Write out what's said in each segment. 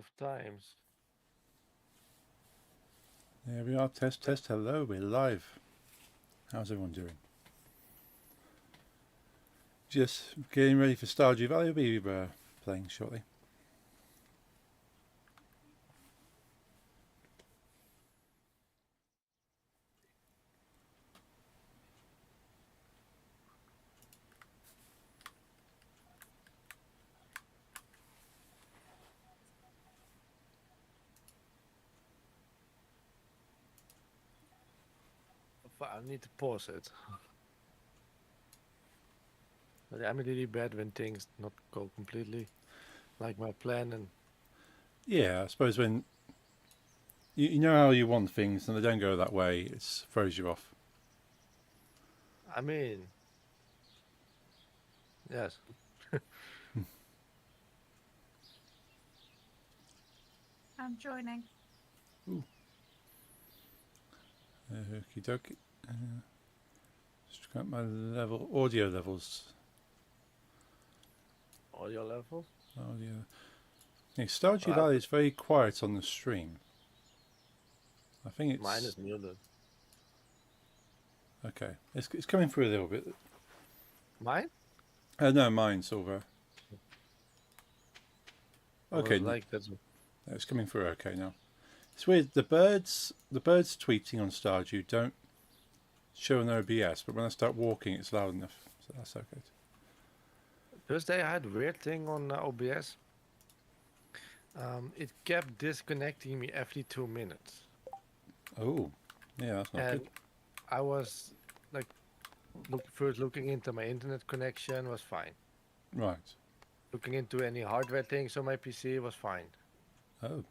of times. There we are. Test, test. Hello, we're live. How's everyone doing? Just getting ready for Stardew Valley. We'll be playing shortly. I need to pause it. But I'm really bad when things not go completely like my plan, and Yeah, I suppose when you know how you want things and they don't go that way, it throws you off. I mean, yes. I'm joining. Ooh. Okie dokie. Just got my audio levels. Audio level. Audio. Yeah, Stardew Well, Valley is very quiet on the stream. I think mine it's is muted. okay. It's coming through a little bit. Mine? No, mine's over. I Okay, was like that's it's coming through okay now. It's weird. The birds tweeting on Stardew don't show an OBS, but when I start walking, it's loud enough, so that's okay. Thursday. I had a weird thing on OBS. It kept disconnecting me every 2 minutes, Oh, yeah, that's not good. and I was like, first looking into my internet connection was fine. Right. Looking into any hardware things on my PC was fine. Oh,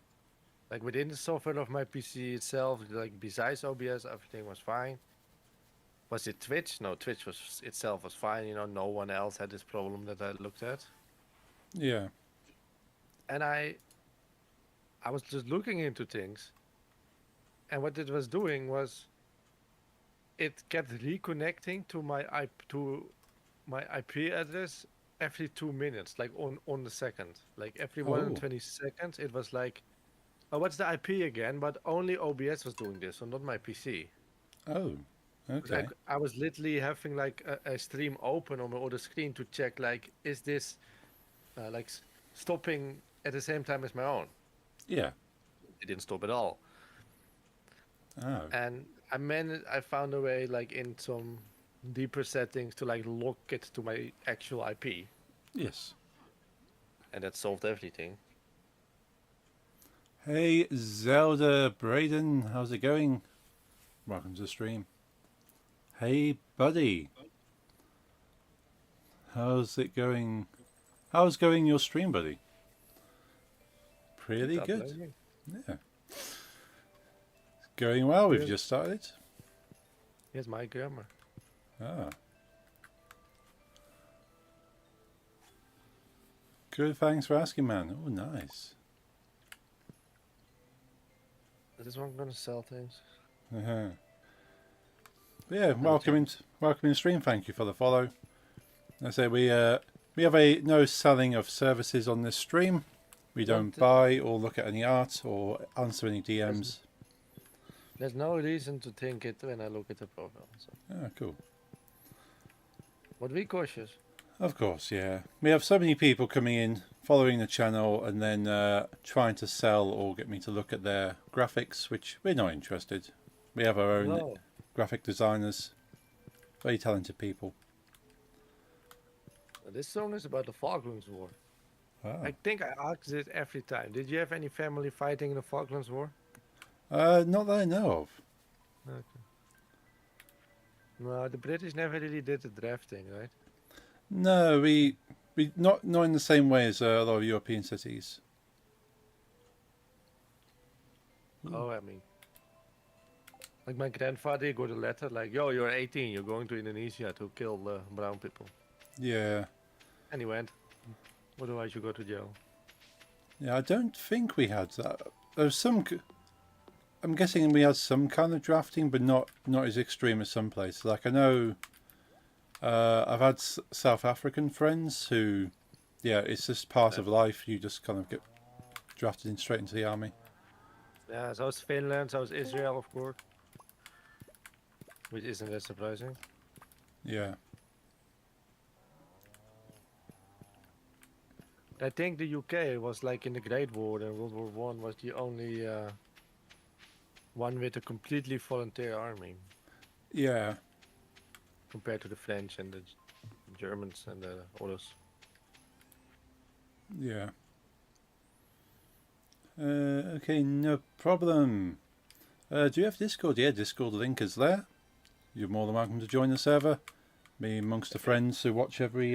Like within the software of my PC itself, like besides OBS, everything was fine. Was it Twitch? No, Twitch was itself was fine. You know, no one else had this problem that I looked at. yeah. And I was just looking into things, and what it was doing was it kept reconnecting to my IP address every 2 minutes, like on the second. Like every Oh, 120 seconds, it was like, oh, what's the IP again? But only OBS was doing this, so not my PC. oh, okay. Like I was literally having like a stream open on my other screen to check like, is this like stopping at the same time as my own? Yeah. It didn't stop at all. Oh, And I found a way like in some deeper settings to like lock it to my actual IP, yes. and that solved everything. Hey, Zelda Braden, how's it going? Welcome to the stream. Hey, buddy, how's it going? How's going your stream, buddy? Pretty Without good. blaming. Yeah. Going well. We've Here's, just started. here's my grammar. Ah. Good, thanks for asking, man. Oh, nice. Is this one gonna sell things? Uh-huh. Yeah, No, welcome in the stream. Thank you for the follow. I say we have no selling of services on this stream. We don't buy or look at any art or answer any DMs. There's no reason to think it when I look at the profile. So. Ah, cool. But be cautious. Of course, yeah. We have so many people coming in, following the channel, and then trying to sell or get me to look at their graphics, which we're not interested. We have our own No. graphic designers, very talented people. This song is about the Falklands War. Ah. I think I ask it every time. Did you have any family fighting in the Falklands War? Not that I know of. Okay. No, the British never really did the drafting, right? No, we not in the same way as a lot of European cities. Oh, I mean, like my grandfather got a letter like, "Yo, you're 18. You're going to Indonesia to kill brown people." Yeah. And he went. Otherwise, you go to jail. Yeah, I don't think we had that. There's some. I'm guessing we had some kind of drafting, but not as extreme as some places. Like I know, I've had South African friends who, yeah, it's just part of life. You just kind of get drafted in straight into the army. Yeah, so is Finland, so is Israel, of course. Which isn't that surprising. Yeah. I think the UK was like in the Great War, and World War One was the only one with a completely volunteer army Yeah. compared to the French and the Germans and the others. Yeah. Okay, no problem. Do you have Discord? Yeah, Discord link is there. You're more than welcome to join the server. Me amongst the friends who watch every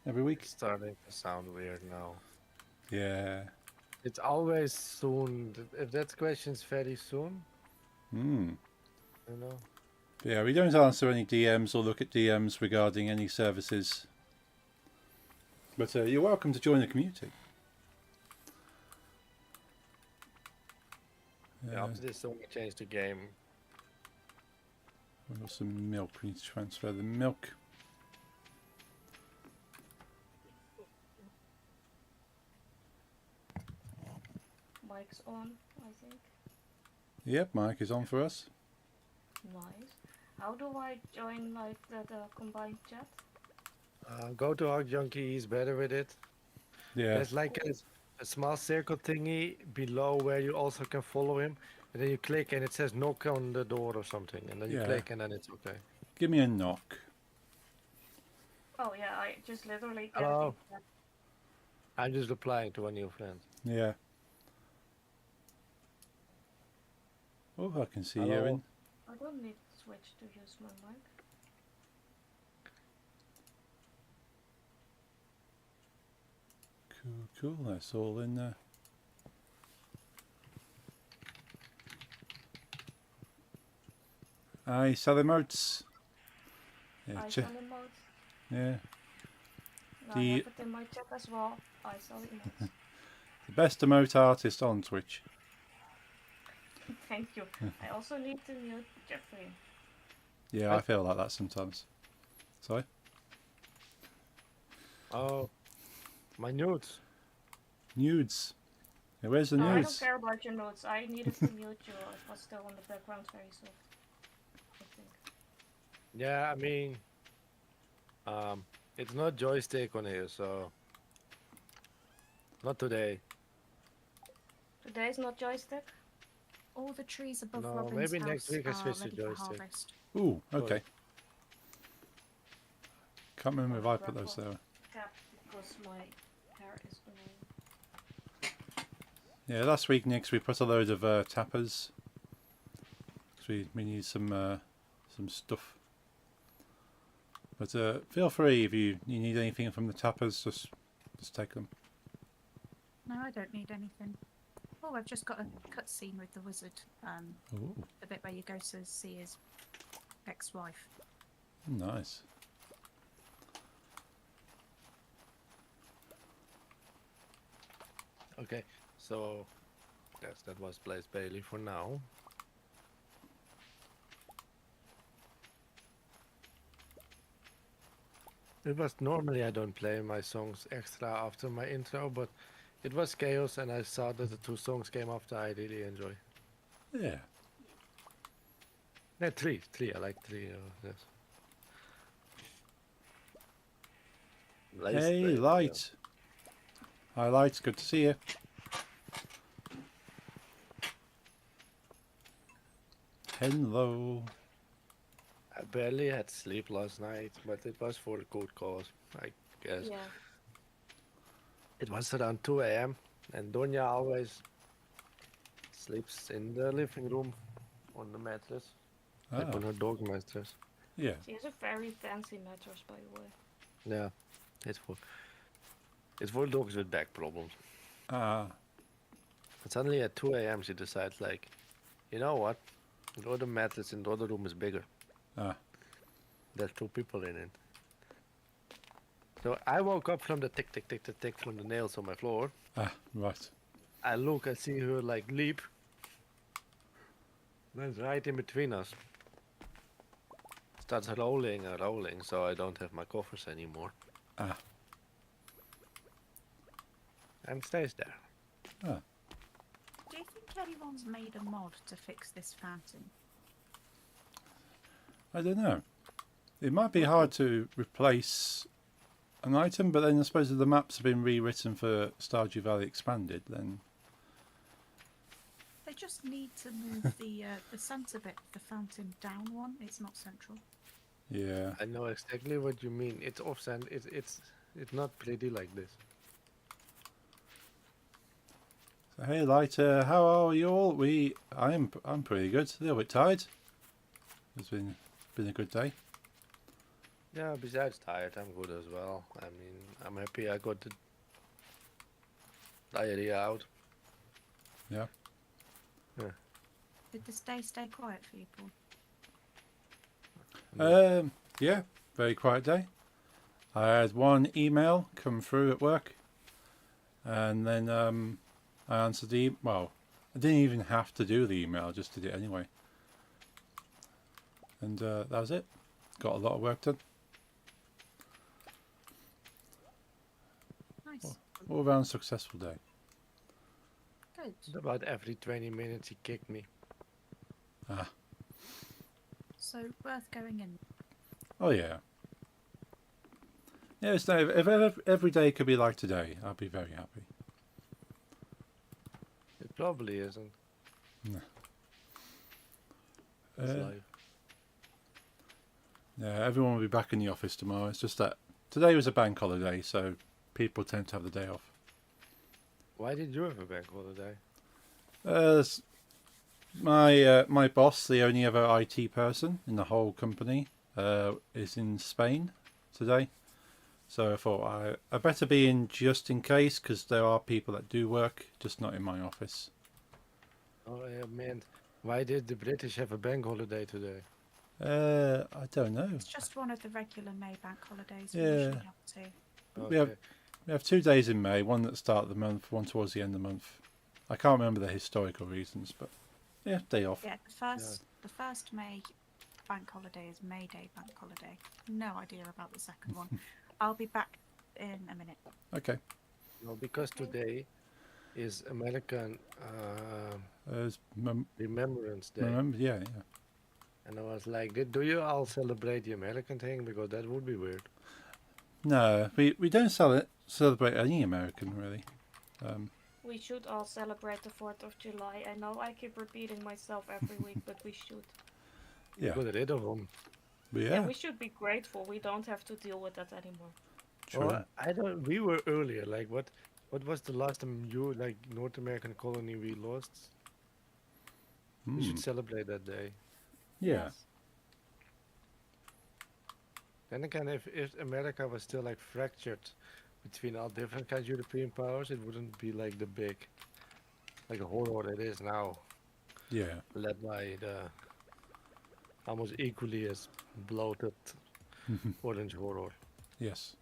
week. It's starting to sound weird now. Yeah. It's always soon. If that question's very soon, Hmm. you know. Yeah, we don't answer any DMs or look at DMs regarding any services. But you're welcome to join the community. Yeah, after this, so we change the game. We've got some milk. We need to transfer the milk. Mic's on, I think. Yep, mic is on for us. Nice. How do I join like the combined chat? Go to Hog Junkie, he's better with it. Yeah. There's like a small circle thingy below where you also can follow him. And then you click and it says knock on the door or something. And then you Yeah. click and then it's okay. Give me a knock. Oh yeah, I just literally get Hello. it in chat. I'm just replying to one of your friends. Yeah. Oh, I can see you Hello. in. I don't need to switch to use my mic. Cool. That's all in there. Aye, sell emotes. Yeah, I sell emotes. yeah. No, The- I have it in my chat as well. I sell emotes. The best emote artist on Twitch. Thank you. I also need to mute Jeffrey. Yeah, I feel like that sometimes. Sorry? Oh, my nudes. Nudes. Yeah, where's the Oh, I don't nudes? care about your notes. I needed to mute you. It was still on the background very soft. I think. Yeah, I mean, it's not joystick on here, so not today. Today's not joystick. All the trees above No, Robin's maybe house next week I are switch to ready for joystick. harvest. Ooh, Sorry. okay. Can't remember if I put those there. Cap because my hair is annoying. Yeah, last week, Nix, we put a load of tappers. 'Cause we need some stuff. But feel free if you need anything from the tappers, just take them. No, I don't need anything. Oh, I've just got a cutscene with the wizard. Ooh, The bit where you go to see his ex-wife. nice. Okay, so yes, that was Blaze Bailey for now. It was normally I don't play my songs extra after my intro, but it was chaos and I saw that the two songs came after I really enjoy. Yeah. Yeah, three, I like three. Yes. Blaze Hey, Bailey, Light. Hi, Light. Good to see you. Hello. I barely had sleep last night, but it was for a good cause, I guess. Yeah. It was around 2 a.m. and Donya always sleeps in the living room on the mattress, like on Ah, her dog mattress. yeah. She has a very fancy mattress, by the way. Yeah, it's for dogs with back problems. Ah, And suddenly at 2 a.m. she decides, like, you know what? The other mattress in the other room is bigger. ah. There's two people in it. So I woke up from the tick, tick, tick, tick, tick from the nails on my floor. Ah, right. I look, I see her like leap. That's right in between us. Starts rolling and rolling, so I don't have my coffers anymore. Ah. And stays there. Ah. anyone's made a mod to fix this fountain. I don't know. It might be hard to replace an item, but then I suppose if the maps have been rewritten for Stardew Valley Expanded, then They just need to move the centre bit of the fountain down one. It's not central. yeah. I know exactly what you mean. It's off-center. It's not pretty like this. So, hey, Lighter, how are you all? I'm pretty good. A little bit tired. It's been a good day. Yeah, besides tired, I'm good as well. I mean, I'm happy I got the diarrhea out. Yeah. Did this day stay quiet for you, Paul? Yeah, very quiet day. I had one email come through at work, and then I answered well, I didn't even have to do the email, I just did it anyway. And that was it. Got a lot of work done. Nice. All round successful day. Good. About every 20 minutes he kicked me. Ah, So worth going in. oh yeah. Yeah, it's no, if every day could be like today, I'd be very happy. It probably isn't. No. It's Uh, life. Yeah, everyone will be back in the office tomorrow. It's just that today was a bank holiday, so people tend to have the day off. Why did you have a bank holiday? My boss, the only other IT person in the whole company, is in Spain today. So I thought I better be in just in case, because there are people that do work, just not in my office. Oh, I meant, why did the British have a bank holiday today? I don't know. It's just one of the regular May bank holidays. We Yeah. usually have two. We have 2 days in May, one at the start of the month, one towards the end of the month. I can't remember the historical reasons, but yeah, day off. Yeah, the first May bank holiday is May Day bank holiday. No idea about the second one. I'll be back in a minute. Okay. No, because today is American It's Remembrance Day. remember, yeah, yeah. And I was like, do you all celebrate the American thing? Because that would be weird. No, we don't celebrate any American really. We should all celebrate the 4th of July. I know I keep repeating myself every week, but we should. Yeah. Got rid of them. But Yeah, yeah, we should be grateful. We don't have to deal with that anymore. true. Well, I don't. We were earlier. Like, what was the last time North American colony we lost? We should celebrate that day. Yeah. Yes. Then again, if America was still like fractured between all different kinds of European powers, it wouldn't be like the big, like a horror it is now, Yeah. led by the almost equally as bloated orange horror. Yes.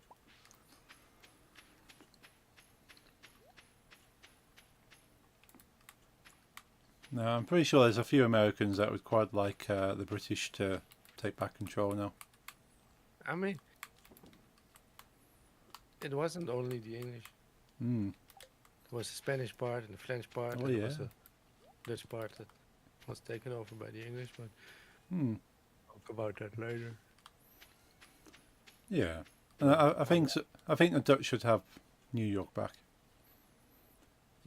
No, I'm pretty sure there's a few Americans that would quite like the British to take back control now. I mean, it wasn't only the English. Mm. There was the Spanish part and the French part, Oh, and there was yeah. the Dutch part that was taken over by the English, but Hmm. talk about that later. Yeah. And I think I think the Dutch should have New York back.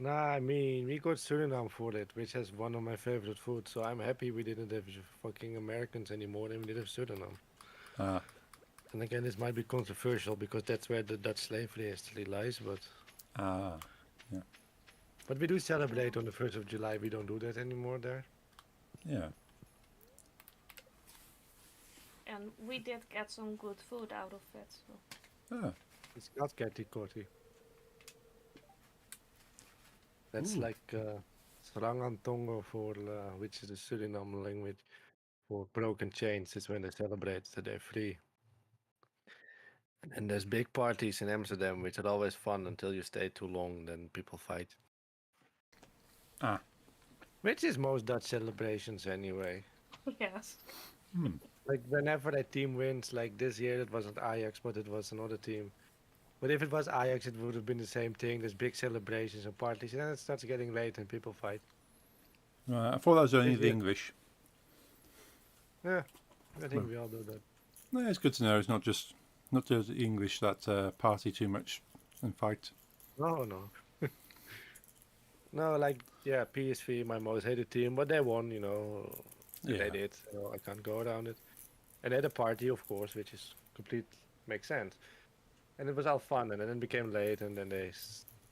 Nah, I mean, we got Suriname for it, which has one of my favorite foods, so I'm happy we didn't have fucking Americans anymore and we did have Suriname. Ah. And again, this might be controversial because that's where the Dutch slavery history lies, but we do celebrate on the 1st of July. We don't do that anymore there. Yeah. And we did get some good food out of it. So. Ah. It's not Kati Koti. That's Ooh. like Srangantongo for, which is the Suriname language for broken chains. It's when they celebrate that they're free. And there's big parties in Amsterdam, which are always fun until you stay too long, then people fight. Ah. Which is most Dutch celebrations anyway. Yes. Hmm. Like whenever a team wins, like this year it wasn't Ajax, but it was another team. But if it was Ajax, it would have been the same thing. There's big celebrations and parties, and then it starts getting late and people fight. Right, I thought that was only Yes, the yeah. English. Yeah, I think Well. we all do that. No, it's good to know. It's not just the English that party too much and fight. No, no. No, like, yeah, PSV, my most hated team, but they won, and they Yeah, did, I can't go around it. And they had a party, of course, which is makes sense. And it was all fun, and then it became late, and then they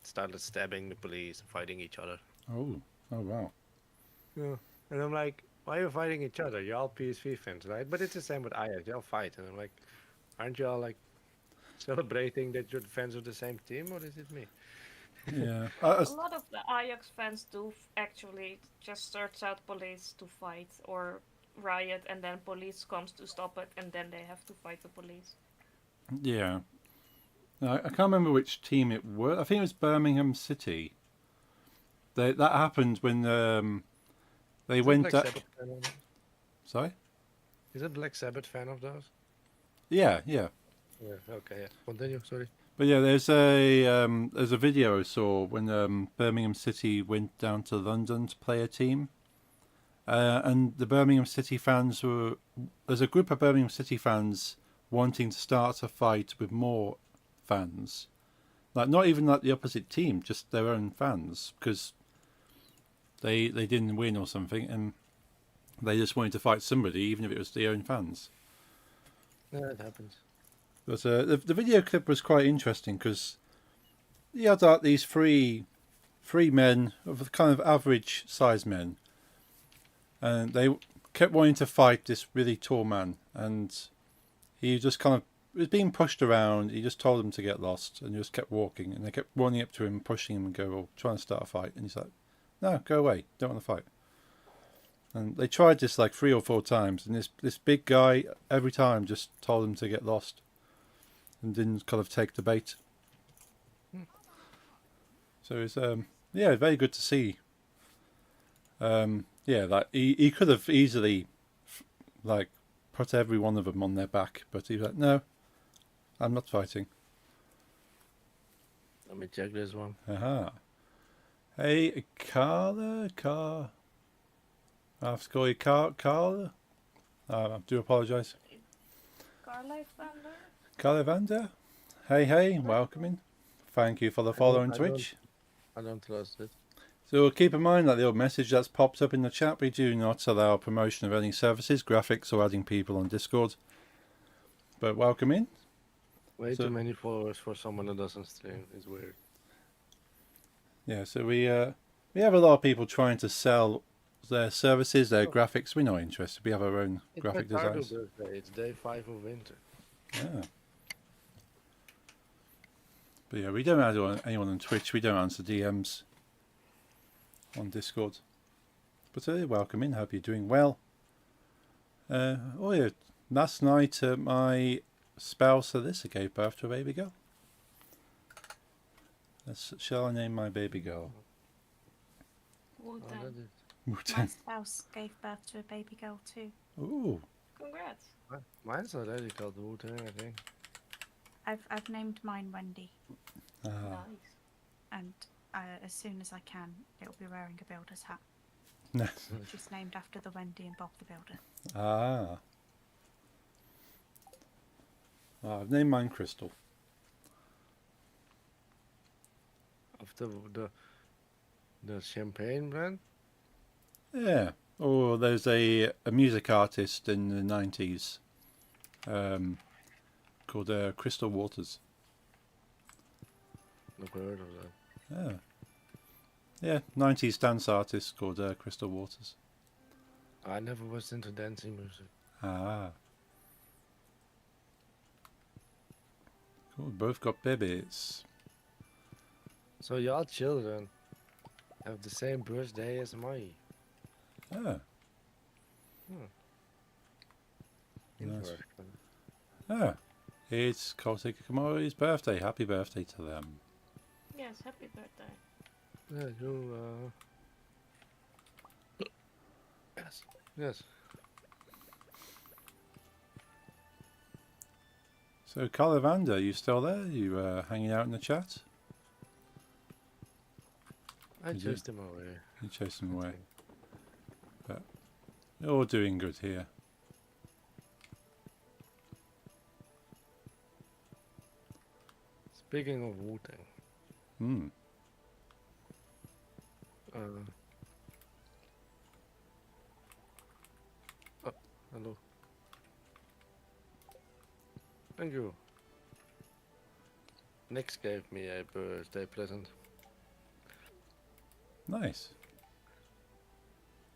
started stabbing the police and fighting each other. oh wow. Yeah. And I'm like, why are you fighting each other? You're all PSV fans, right? But it's the same with Ajax, they all fight. And I'm like, aren't you all like celebrating that you're the fans of the same team, or is it me? Yeah, A lot of the Ajax fans do actually just search out police to fight or riot, and then police comes to stop it, and then they have to fight the police. yeah. I can't remember which team it was. I think it was Birmingham City. That happened when they Is it went. Black Sabbath fan of those? Sorry. Is it Black Sabbath fan of those? Yeah. Yeah, okay, yeah. Continue, sorry. But yeah, there's a video I saw when Birmingham City went down to London to play a team, and the Birmingham City fans there's a group of Birmingham City fans wanting to start a fight with more fans, like not even like the opposite team, just their own fans, because they didn't win or something, and they just wanted to fight somebody, even if it was their own fans. Yeah, it happens. But the video clip was quite interesting because you had like these three men of kind of average size men, and they kept wanting to fight this really tall man, and he just kind of was being pushed around. He just told them to get lost and just kept walking, and they kept running up to him, pushing him, and go, "Well, trying to start a fight," and he's like, "No, go away, don't want to fight." And they tried this like 3 or 4 times, and this big guy every time just told them to get lost and didn't kind of take the bait. So it's yeah, very good to see. Yeah, like he could have easily like put every one of them on their back, but he was like, no, I'm not fighting. Let me check this one. Aha. Hey, Carla. I have to call you Carla. I do apologise. Carla Vander? Carla Vander. Hey, welcome in. Thank you for the follow on Twitch. I don't trust it. So keep in mind that the old message that's popped up in the chat, we do not allow promotion of any services, graphics, or adding people on Discord. But welcome in. Way So- too many followers for someone that doesn't stream. It's weird. Yeah, so we have a lot of people trying to sell their services, their graphics. We're not interested. We have our own It's graphic my Stardew designs. birthday. It's day 5 of winter. Yeah. But yeah, we don't add anyone on Twitch. We don't answer DMs on Discord. But welcome in. Hope you're doing well. Oh yeah, last night my spouse Alyssa gave birth to a baby girl. Shall I name my baby girl? Oh, Wu-Tang. that is... My spouse gave birth to a baby girl too. Ooh, Congrats. Mine's already called Wu-Tang, I think. I've named mine Wendy, ah, Nice. and as soon as I can, it'll be wearing a builder's hat. nice. She's named after the Wendy and Bob the Builder. Ah. I've named mine Crystal. Of the champagne brand? Yeah. Oh, there's a music artist in the 90s called Crystal Waters. Never heard of that. Yeah. Yeah, 90s dance artist called Crystal Waters. I never was into dancing music. Ah. Cool, both got babies. So y'all children have the same birthday as me. Ah. Nice. Interesting. Ah. It's Kosik Kamori's birthday. Happy birthday to them. Yes, happy birthday. Yeah, you, Yes. Yes. So, Carlavanda, you still there? You hanging out in the chat? I Did you? chased him away. You chased him away. You're doing good here. Speaking of Wu-Tang, Hmm. uh, oh, hello. Thank you. Nix gave me a birthday present. Nice.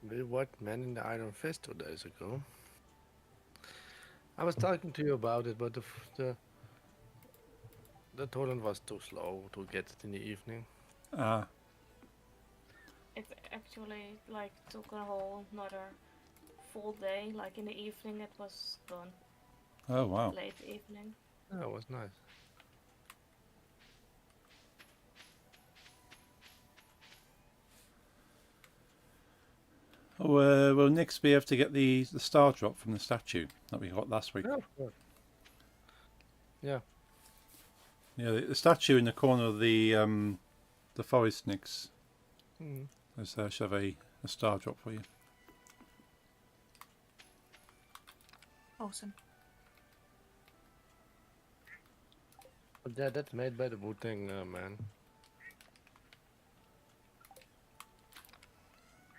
We watched Man in the Iron Fist 2 days ago. I was talking to you about it, but the torrent was too slow to get it in the evening. Ah. It actually like took a whole another full day. Like in the evening, it was done. Oh wow. Late evening. Yeah, it was nice. Oh, will Nix be able to get the star drop from the statue that we got last week? Yeah, of course. Yeah. Yeah, the statue in the corner of the forest, Nix. Mm. Should have a star drop for you. Awesome. But yeah, that's made by the Wu-Tang man.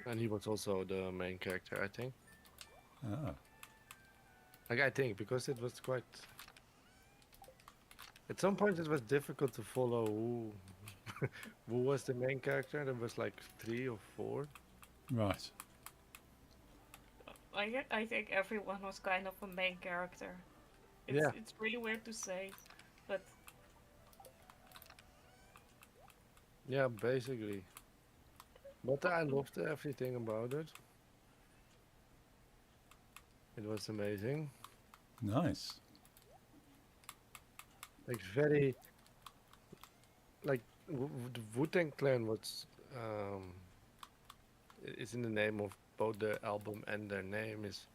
And he was also the main character, I think. Ah. Like, I think, because it was quite... At some point it was difficult to follow who was the main character. There was like 3 or 4. Right. I think everyone was kind of a main character. Yeah. It's really weird to say, but Yeah, basically. But I loved everything about it. It was amazing. Nice. Like very... Like, the Wu-Tang Clan was... is in the name of both the album and their name is...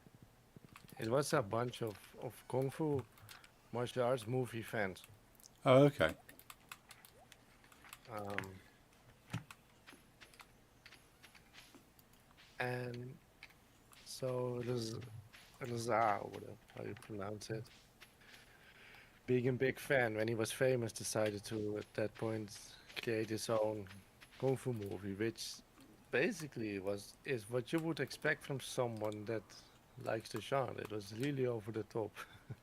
It was a bunch of Kung Fu martial arts movie fans. Oh, okay. And so Reza, or whatever how you pronounce it, being a big fan when he was famous, decided to at that point create his own kung fu movie, which basically is what you would expect from someone that likes the genre. It was really over the top,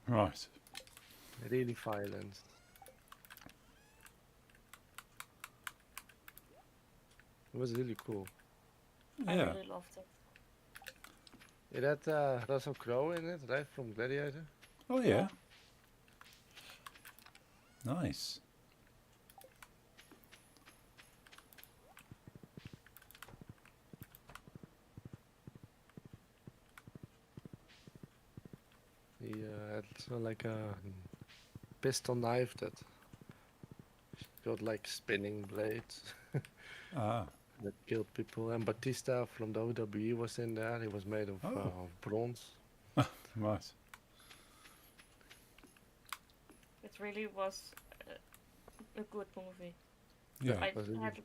Right. really violent. It was really cool. I Yeah. really loved it. It had Russell Crowe in it, right, from Gladiator. Oh yeah. Nice. He had like a pistol knife that got like spinning blades Ah. that killed people. And Batista from the WWE was in there. He was made of Oh. bronze. Right. It really was a good movie. Yeah. I Was it? had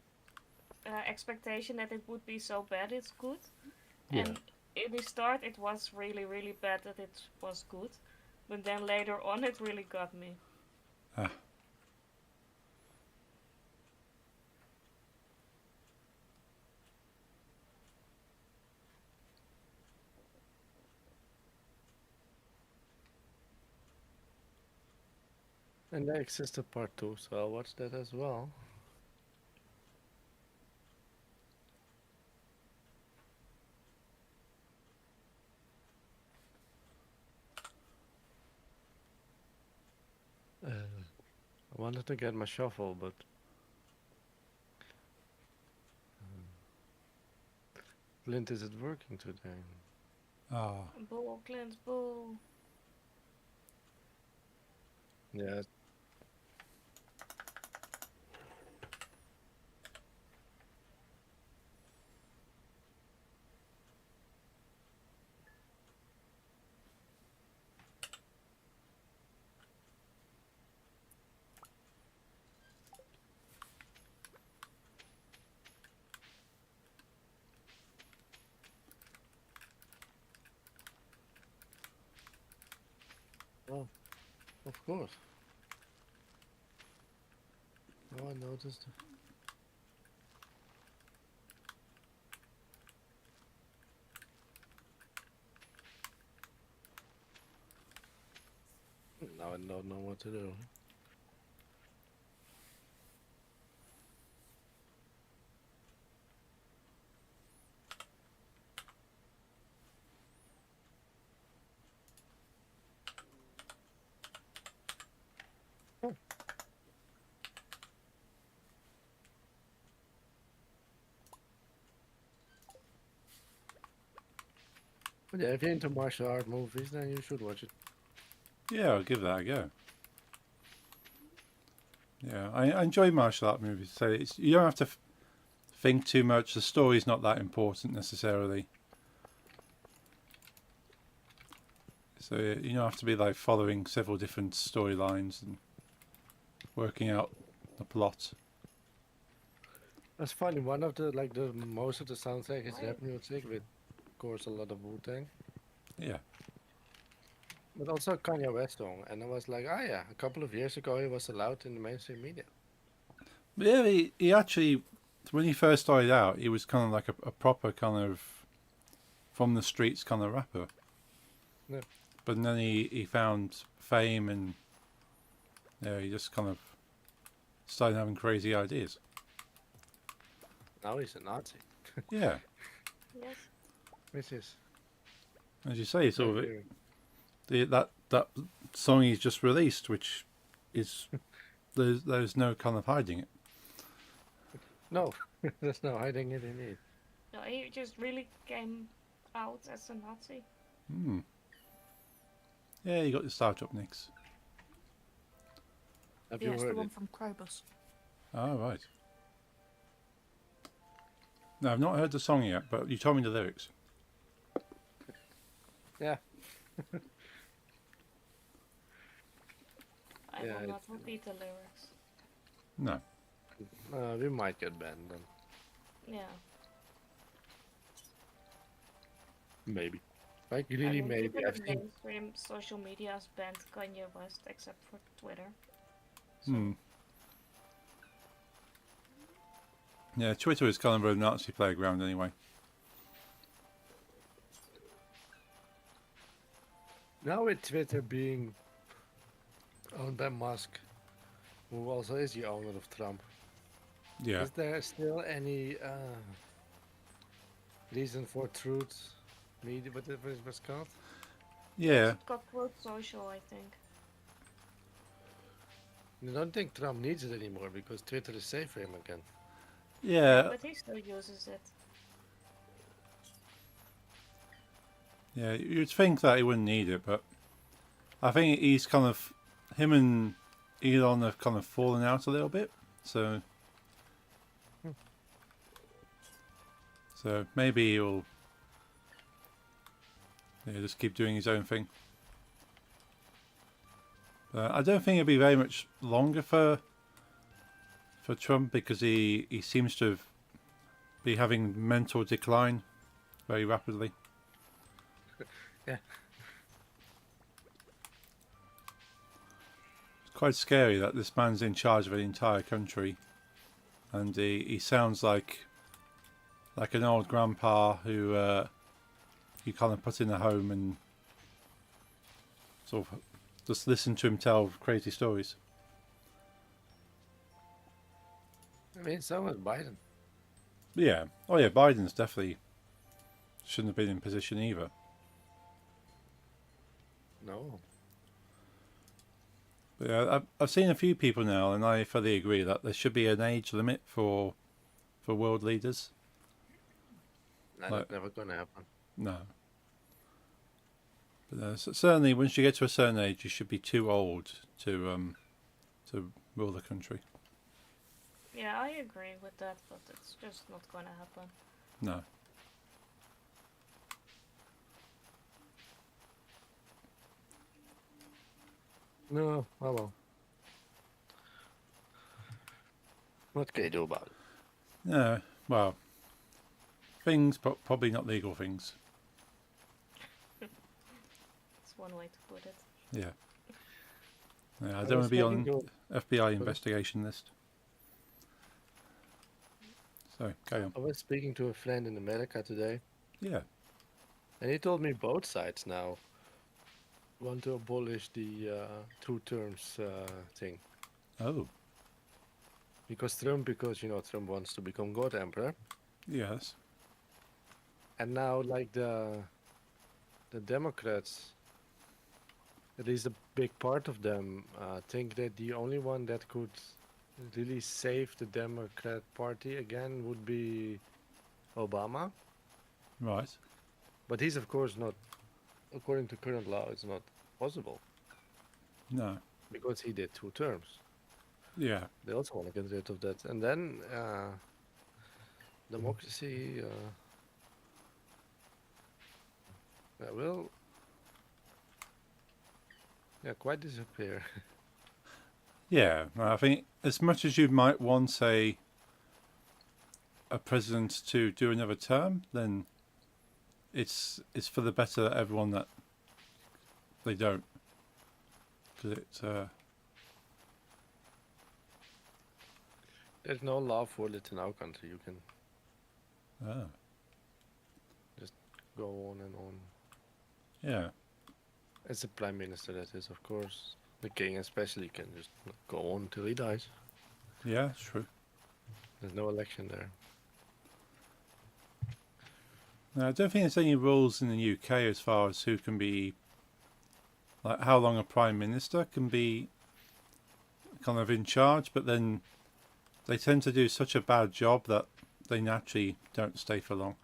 expectation that it would be so bad it's good, Yeah. and in the start it was really really bad that it was good, but then later on it really got me. Ah. And there exists a part 2, so I'll watch that as well. I wanted to get my shovel, but Clint isn't working today. Ah. Boo, Clint, boo. Yeah. Oh, of course. Oh, I noticed. Now I don't know what to do. Oh. But yeah, if you're into martial art movies, then you should watch it. Yeah, I'll give that a go. Yeah, I enjoy martial art movies. So you don't have to think too much. The story's not that important necessarily. So you don't have to be like following several different storylines and working out the plot. That's funny. One of the the most of the soundtrack is rap music with, of course, a lot of Wu-Tang, Yeah, but also Kanye West song. And I was like, oh yeah, a couple of years ago he was allowed in the mainstream media. but yeah. He actually, when he first started out, he was kind of like a proper kind of from the streets kind of rapper. Yeah. But then he found fame and yeah, he just kind of started having crazy ideas. Now he's a Nazi, Yeah, Yes. which is as you say, sort of very- that song he's just released, which is there's no kind of hiding it. no, there's no hiding it in it. No, he just really came out as a Nazi. Hmm. Yeah, you got your Star Trek Nicks. Have Yeah, you it's the heard one it? from Krobus. Oh right. No, I've not heard the song yet, but you told me the lyrics. Yeah. I Yeah, will not it's- repeat the lyrics. No. We might get banned then. Yeah. Maybe. Like really, maybe. Even I the think. mainstream social media has banned Kanye West except for Twitter. So, Hmm. Yeah, Twitter is kind of a Nazi playground anyway. Now with Twitter being owned by Musk, who also is the owner of Trump, Yeah. is there still any reason for truth media? What it was called? Yeah. It's Cockroach Social, I think. I don't think Trump needs it anymore because Twitter is safe for him again. Yeah. But he still uses it. Yeah. You'd think that he wouldn't need it, but I think he's kind of him and Elon have kind of fallen out a little bit. So maybe he'll just keep doing his own thing. But I don't think it'll be very much longer for Trump because he seems to be having mental decline very rapidly. Yeah. It's quite scary that this man's in charge of an entire country, and he sounds like an old grandpa who you kind of put in a home and sort of just listen to him tell crazy stories. I mean, so was Biden. Yeah. Oh yeah, Biden's definitely shouldn't have been in position either. No. But yeah, I've seen a few people now, and I fully agree that there should be an age limit for world leaders. That's Like- never gonna happen. No. But certainly, once you get to a certain age, you should be too old to rule the country. Yeah, I agree with that, but it's just not gonna happen. No. No, oh well. What can you do about it? No. Well, things, but probably not legal things. That's one way to put it. Yeah. Yeah, I I don't want was to be talking on to FBI investigation list. So, carry on. I was speaking to a friend in America today, Yeah. and he told me both sides now want to abolish the two terms thing. Oh, Because Trump wants to become God Emperor, yes. and now like the Democrats, at least a big part of them, think that the only one that could really save the Democrat Party again would be Obama. Right. But he's of course not, according to current law, it's not possible No. because he did two terms. Yeah. They also want to get rid of that, and then democracy will quite disappear. Yeah. I think as much as you might want a president to do another term, then it's for the better of everyone that they don't. Because There's no law for it in our country. You can oh, go on and on. yeah. It's the prime minister that is, of course. The king especially can just go on till he dies. Yeah, it's true. There's no election there. No, I don't think there's any rules in the UK as far as who can be, like how long a prime minister can be kind of in charge, but then they tend to do such a bad job that they naturally don't stay for long.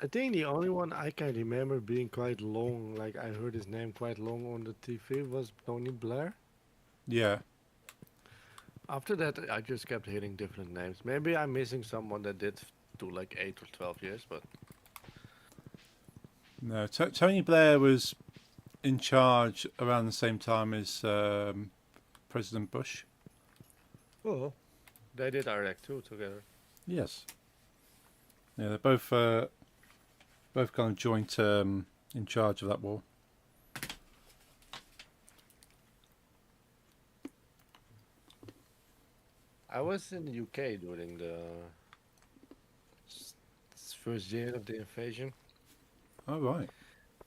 I think the only one I can remember being quite long, like I heard his name quite long on the TV, was Tony Blair. Yeah, After that, I just kept hearing different names. Maybe I'm missing someone that did do like 8 or 12 years, but no. Tony Blair was in charge around the same time as President Bush. oh, they did Iraq too together. Yes. Yeah, they're both kind of joint in charge of that war. I was in the UK during the first year of the invasion, Oh right.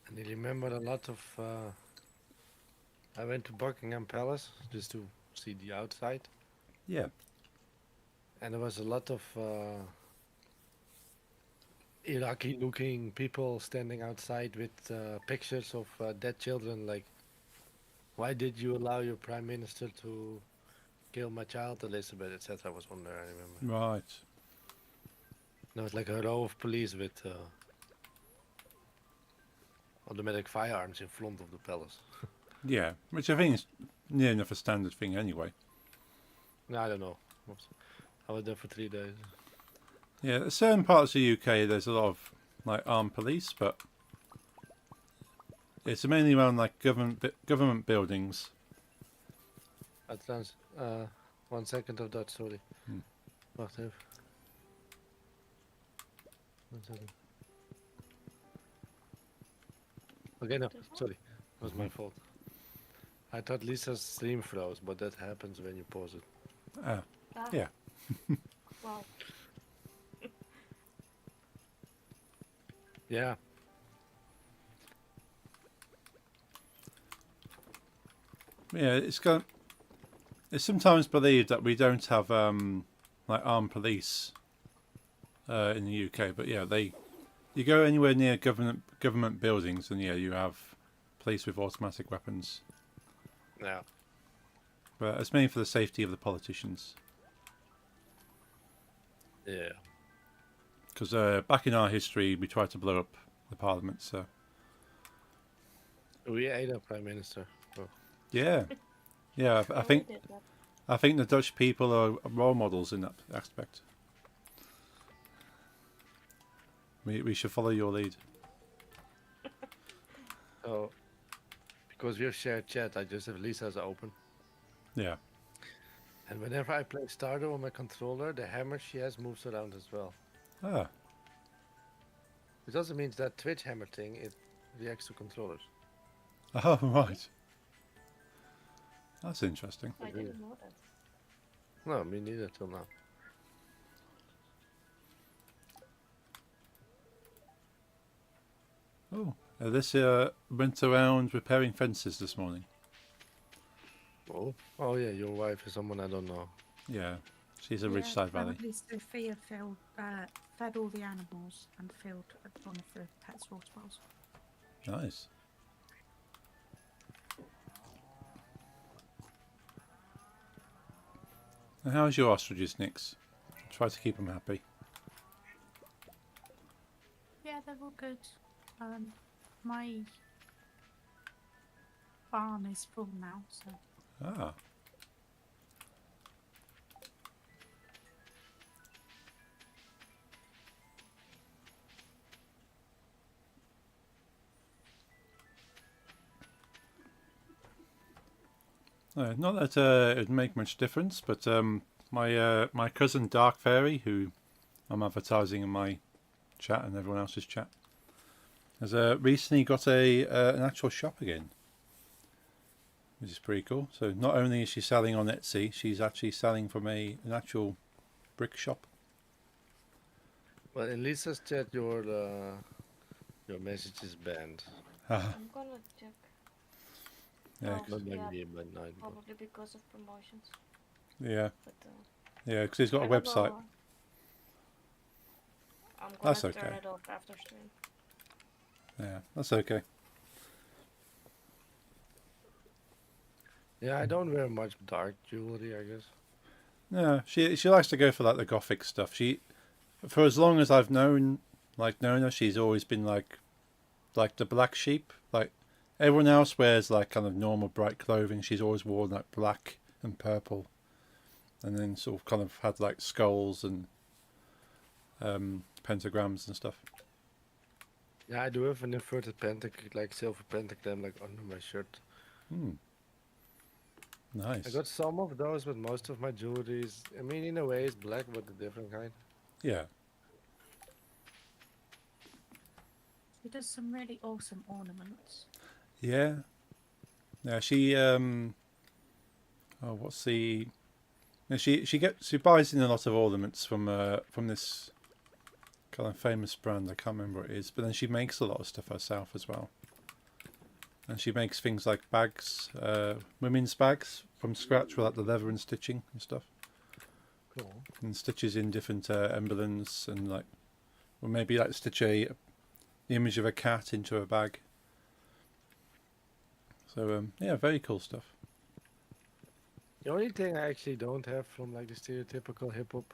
and I remember a lot of. I went to Buckingham Palace just to see the outside, Yeah. and there was a lot of Iraqi-looking people standing outside with pictures of dead children. Like, why did you allow your prime minister to kill my child, Elizabeth, etc.? Was on there. I remember. Right. There was like a row of police with automatic firearms in front of the palace. Yeah, which I think is near enough a standard thing anyway. No, I don't know. Oops. I was there for 3 days. Yeah, certain parts of the UK there's a lot of like armed police, but it's mainly around like government buildings. Advance. 1 second of that, sorry. Wacht even. 1 second. Okay, no, sorry. It was my fault. I thought Lisa's stream froze, but that happens when you pause it. Ah, Yeah. wow. Yeah. Yeah, it's sometimes believed that we don't have like armed police in the UK, but yeah, you go anywhere near government buildings, and yeah, you have police with automatic weapons. Yeah. But it's mainly for the safety of the politicians. Yeah. Because back in our history, we tried to blow up the parliament. So We ate our prime minister. Oh. yeah, yeah. I Oh, think we did that. I think the Dutch people are role models in that aspect. We should follow your lead. So, because we have shared chat, I just have Lisa's open. Yeah. And whenever I play Stardew on my controller, the hammer she has moves around as well. Ah. It also means that Twitch hammer thing, it reacts to controllers. Oh, right. That's interesting. I didn't know that. No, me neither till now. Oh, this went around repairing fences this morning. Oh yeah, your wife is someone I don't know. Yeah, she's a Ridgeside Valley. Apparently Sophia fed all the animals and filled one of the pet's water bowls. Nice. And how's your ostriches, Nix? Try to keep them happy. Yeah, they're all good. My barn is full now, so Ah. Not that it'd make much difference, but my cousin Dark Fairy, who I'm advertising in my chat and everyone else's chat, has recently got an actual shop again, which is pretty cool. So not only is she selling on Etsy, she's actually selling from an actual brick shop. Well, in Lisa's chat, your message is banned. I'm gonna check. Yeah, Oh, Not by yeah, me, but not. probably because of promotions. yeah, But yeah, because he's got I a don't website. know. I'm gonna That's turn okay. it off after stream. Yeah, that's okay. Yeah, I don't wear much dark jewelry, I guess. No, she likes to go for like the gothic stuff. For as long as I've known her, she's always been like the black sheep. Like everyone else wears like kind of normal bright clothing. She's always worn like black and purple, and then sort of kind of had like skulls and pentagrams and stuff. Yeah, I do have an inverted pentagram, like silver pentagram, like under my shirt. Nice. I got some of those, but most of my jewelry is, I mean, in a way, it's black, but a different kind. Yeah. she does some really awesome ornaments. Yeah. Yeah. She oh, what's the? No, she buys in a lot of ornaments from this kind of famous brand. I can't remember what it is, but then she makes a lot of stuff herself as well. And she makes things like bags, women's bags from scratch with like the leather and stitching and stuff. Cool. And stitches in different emblems and like, or maybe like stitch the image of a cat into a bag. So yeah, very cool stuff. The only thing I actually don't have from like the stereotypical hip hop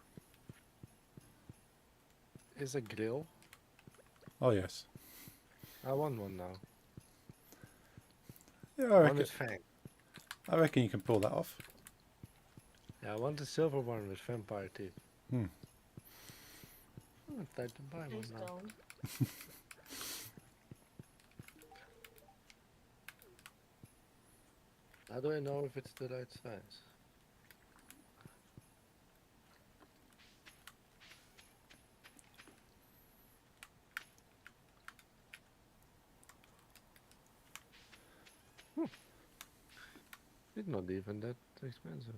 is a grill. Oh yes. I want one now. Yeah, One with fang. I reckon you can pull that off. Yeah, I want a silver one with vampire teeth. Hmm. Oh, it's time to buy one Please now. don't. How do I know if it's the right size? It's not even that expensive.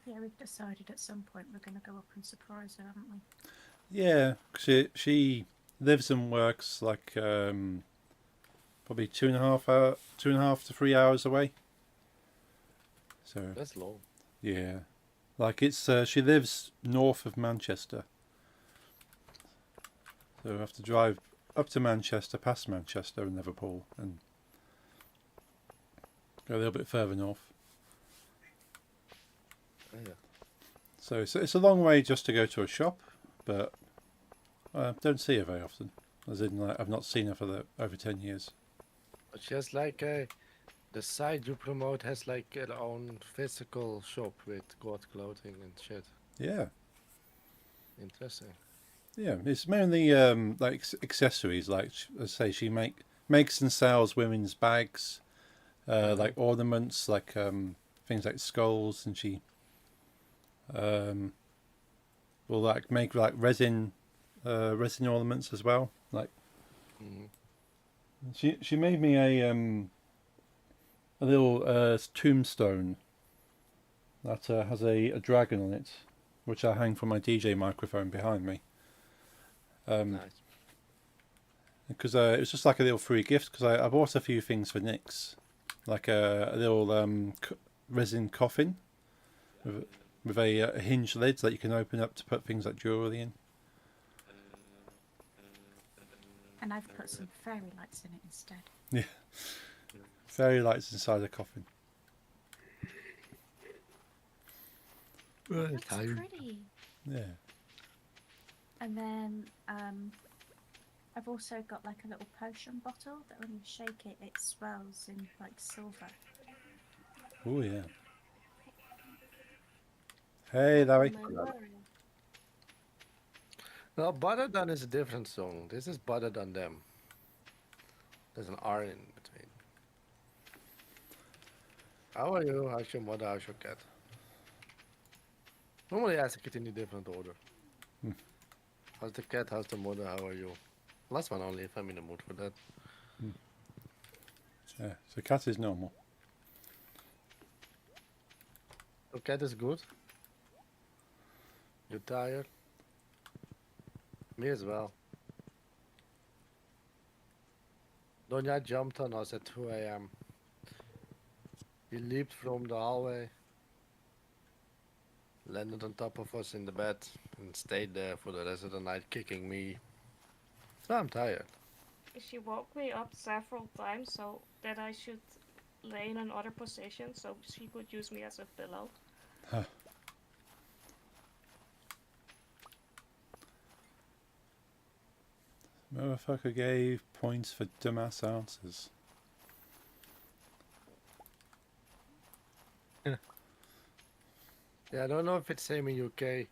Yeah, we've decided at some point we're going to go up and surprise her, haven't we? Yeah, she lives and works like probably 2.5 to 3 hours away. So That's low. yeah, like it's she lives north of Manchester, so we have to drive up to Manchester, past Manchester and Liverpool, and go a little bit further north. Oh, yeah. So it's a long way just to go to a shop, but I don't see her very often. As in, like, I've not seen her for over 10 years. But she has like the site you promote has like her own physical shop with god clothing and shit. Yeah, Interesting. yeah. It's mainly like accessories. Like I say, she makes and sells women's bags, like ornaments, like things like skulls, and she will like make like resin ornaments as well. Like Mhm. she made me a little tombstone that has a dragon on it, which I hang from my DJ microphone behind me. Nice. Because it was just like a little free gift. Because I bought a few things for Nix, like a little resin coffin with a hinge lid that you can open up to put things like jewelry in. And I've put some fairy lights in it instead. Yeah, fairy lights inside a coffin. That's pretty. Yeah. And then I've also got like a little potion bottle that when you shake it, it swells in like silver. Oh yeah. Hey, Larry. No, Butter Done is a different song. This is Butter Than Them. There's an R in between. How are you? How's your mother? How's your cat? Normally I ask it in a different order. How's the cat? How's the mother? How are you? Last one only if I'm in the mood for that. Yeah, so cat is normal. The cat is good. You tired? Me as well. Donja jumped on us at 2 a.m. He leaped from the hallway, landed on top of us in the bed, and stayed there for the rest of the night, kicking me. So I'm tired. She woke me up several times so that I should lay in another position so she could use me as a pillow. Huh. Motherfucker gave points for dumbass answers. Yeah, I don't know if it's same in UK,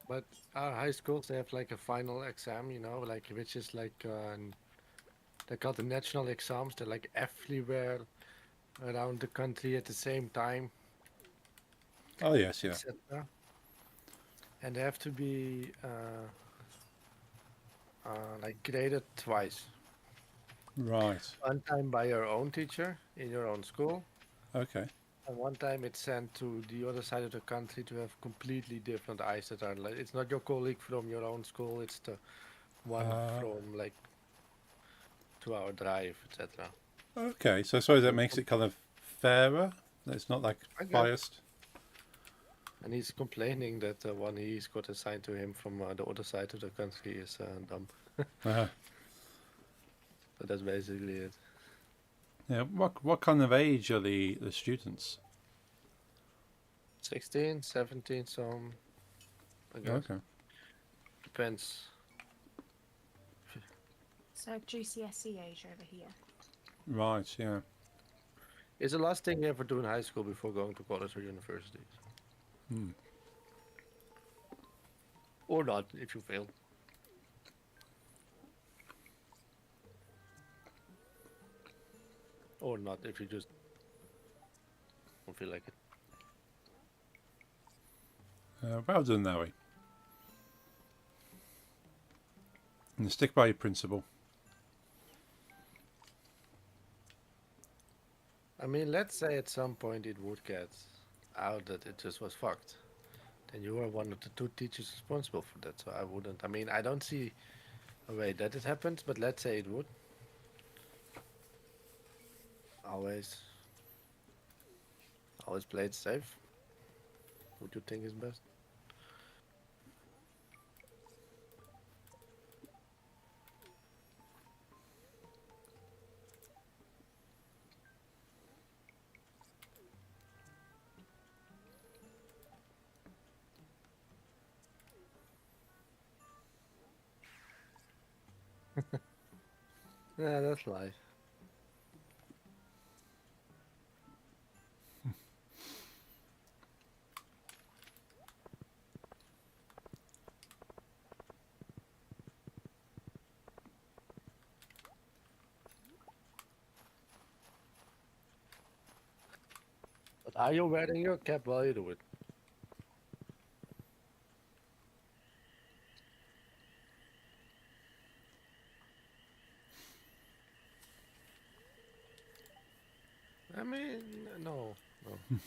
but our high schools they have like a final exam, you know, like which is like they're called the national exams. They're like everywhere around the country at the same time, Oh yes, yeah. etc. And they have to be like graded twice. Right. One time by your own teacher in your own school, Okay. and one time it's sent to the other side of the country to have completely different eyes that are like it's not your colleague from your own school, it's the one from like 2 hour drive, etc. Okay. So I suppose that makes it kind of fairer. It's not like I guess. biased. And he's complaining that the one he's got assigned to him from the other side of the country is dumb. Uh-huh. But that's basically it. Yeah. What kind of age are the students? 16, 17, some. I guess. Okay. Depends. So GCSE age over here. Right. Yeah. It's the last thing you ever do in high school before going to college or university. Hmm. Or not, if you fail. Or not, if you just don't feel like it. Well done, Larry. And stick by your principle. I mean, let's say at some point it would get out that it just was fucked. Then you are one of the two teachers responsible for that. So I wouldn't. I mean, I don't see a way that it happens, but let's say it would. Always play it safe. What do you think is best? Yeah, that's life. But Are you wearing your cap while you do it? I mean, no, no.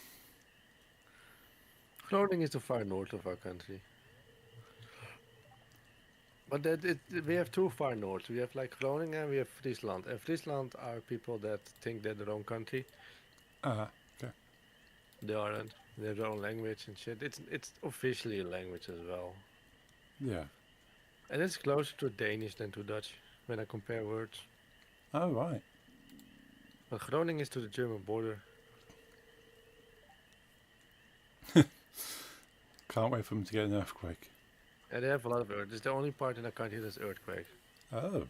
Groningen is the far north of our country. But we have two far north. We have like Groningen, we have Friesland. And Friesland are people that think they're their own country. Okay. They aren't. They have their own language and shit. It's officially a language as well. Yeah. And it's closer to Danish than to Dutch when I compare words. Oh, right. But Groningen is to the German border. Can't wait for them to get an earthquake. And they have a lot of earth. It's the only part in the country that's earthquake. Oh.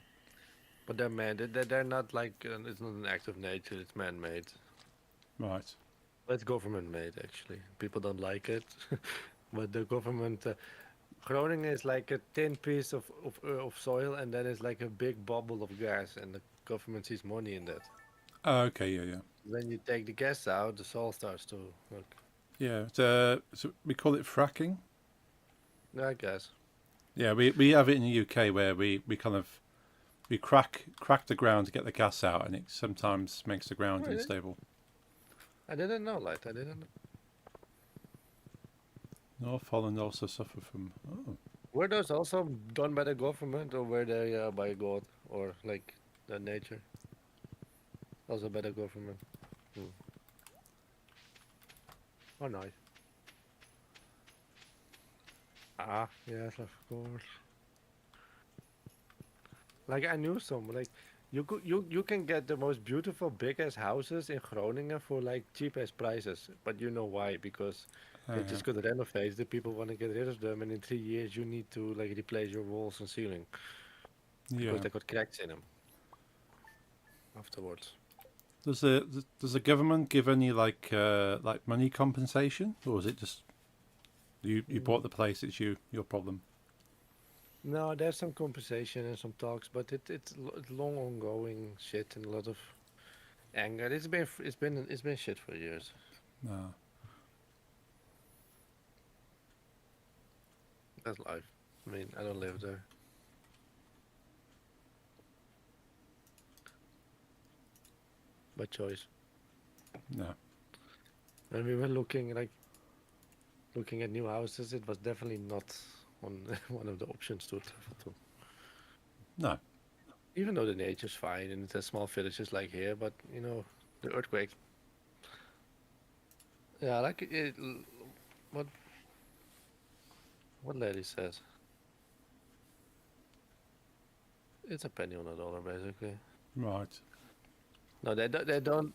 But they're man. They're not like it's not an act of nature. It's man-made. Right. Well, it's government-made actually. People don't like it, but the government. Groningen is like a thin piece of soil, and then it's like a big bubble of gas, and the government sees money in that. Oh, okay, yeah. When you take the gas out, the soil starts to look. Yeah, so we call it fracking. I guess. Yeah, we have it in the UK where we kind of we crack the ground to get the gas out, and it sometimes makes the ground Really? unstable. I didn't know that. I didn't. North Holland also suffer from. Oh, Were those also done by the government, or were they by God, or like the nature? Also by the government. Hmm. Oh, nice. Ah, yes, of course. Like I knew some. Like you can get the most beautiful big ass houses in Groningen for like cheap ass prices. But you know why? Because they yeah. just got renovated. The people want to get rid of them, and in 3 years you need to like replace your walls and ceiling because Yeah. they got cracks in them afterwards. Does the government give any like money compensation, or is it just you bought Mm. the place? It's your problem. No, there's some compensation and some talks, but it's long ongoing shit and a lot of anger. It's been shit for years. No. That's life. I mean, I don't live there. By choice. No. When we were looking at new houses, it was definitely not on one of the options to travel to. No. Even though the nature's fine and it's a small villages like here, but the earthquakes. Yeah, like what what lady says. It's a penny on a dollar, basically. Right. No, they don't.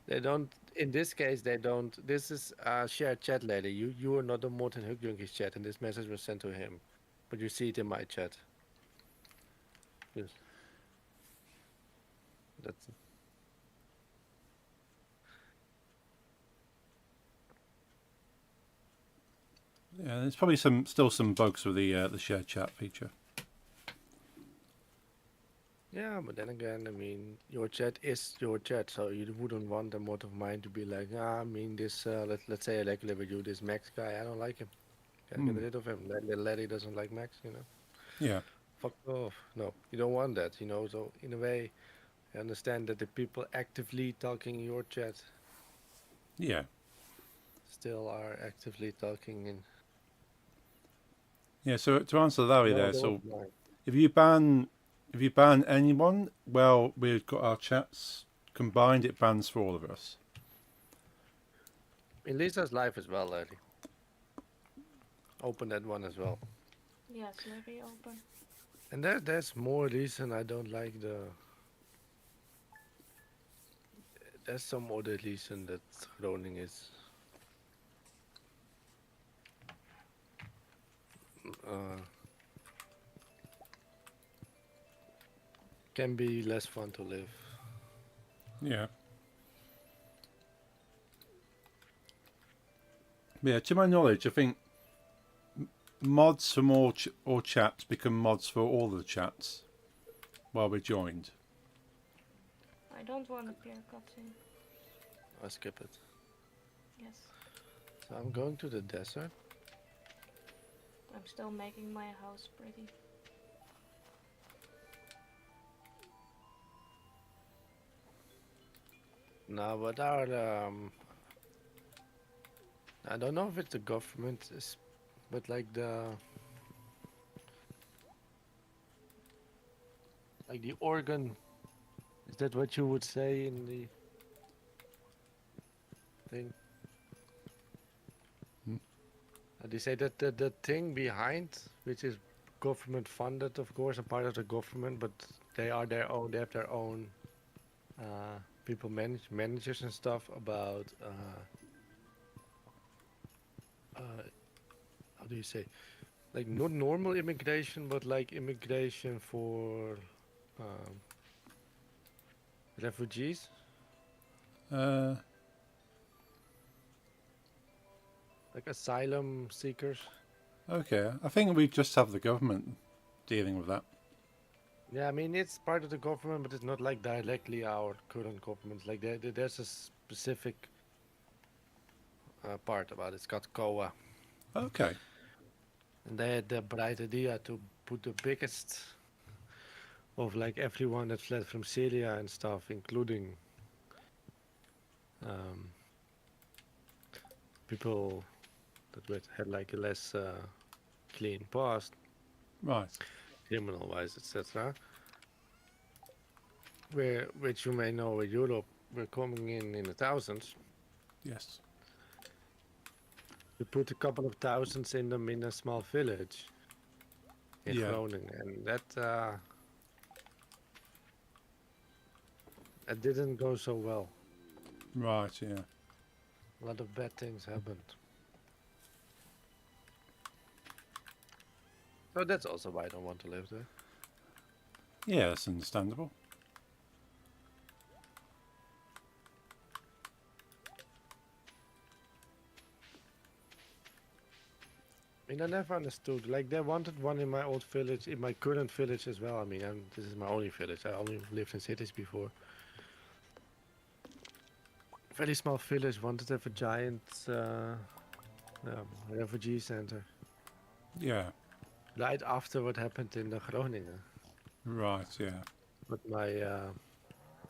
They don't. In this case, they don't. This is a shared chat, lady. You are not on Morten Hugjunkie's chat, and this message was sent to him. But you see it in my chat. Yes, that's. Yeah. There's probably still some bugs with the share chat feature. Yeah, but then again, I mean, your chat is your chat, so you wouldn't want a mod of mine to be like, I mean, this, let's say I regular with you, this Max guy, I don't like him. Gotta get Hmm. rid of him. Larry doesn't like Max. Yeah. Fuck off. No, you don't want that. So in a way, I understand that the people actively talking in your chat Yeah. still are actively talking in. Yeah. So to answer Larry No, there, they want so mine. if you ban anyone, well, we've got our chats combined. It bans for all of us. In Lisa's life as well, Larry. Open that one as well. Yes, let me open. And there's more reason I don't like the. There's some other reason that Groningen is uh, can be less fun to live. Yeah. Yeah. To my knowledge, I think mods from all chats become mods for all the chats while we're joined. I don't want a peer cutting. I skip it. Yes. So I'm going to the desert. I'm still making my house pretty. Now, what are I don't know if it's the government, but like the organ. Is that what you would say in the thing? Hmm. They say that the thing behind, which is government funded, of course, a part of the government, but they are their own. They have their own people managers and stuff about how do you say, like not normal immigration, but like immigration for um, refugees. Uh, Like asylum seekers. okay. I think we just have the government dealing with that. Yeah, I mean it's part of the government, but it's not like directly our current government. Like there's a specific part about it. It's called COA, Okay. and they had the bright idea to put the biggest of like everyone that fled from Syria and stuff, including um, people that had like a less clean past, Right. criminal-wise, etc. Which you may know, in Europe, we're coming in the thousands. Yes. We put a couple of thousands in them in a small village in Yeah. Groningen, and that didn't go so well. Right. Yeah. A lot of bad things happened. So that's also why I don't want to live there. Yeah. That's understandable. I mean, I never understood. Like, they wanted one in my old village, in my current village as well. I mean, this is my only village. I only lived in cities before. Very small village, wanted to have a giant refugee center. Yeah. Right after what happened in the Groningen. Right. Yeah. But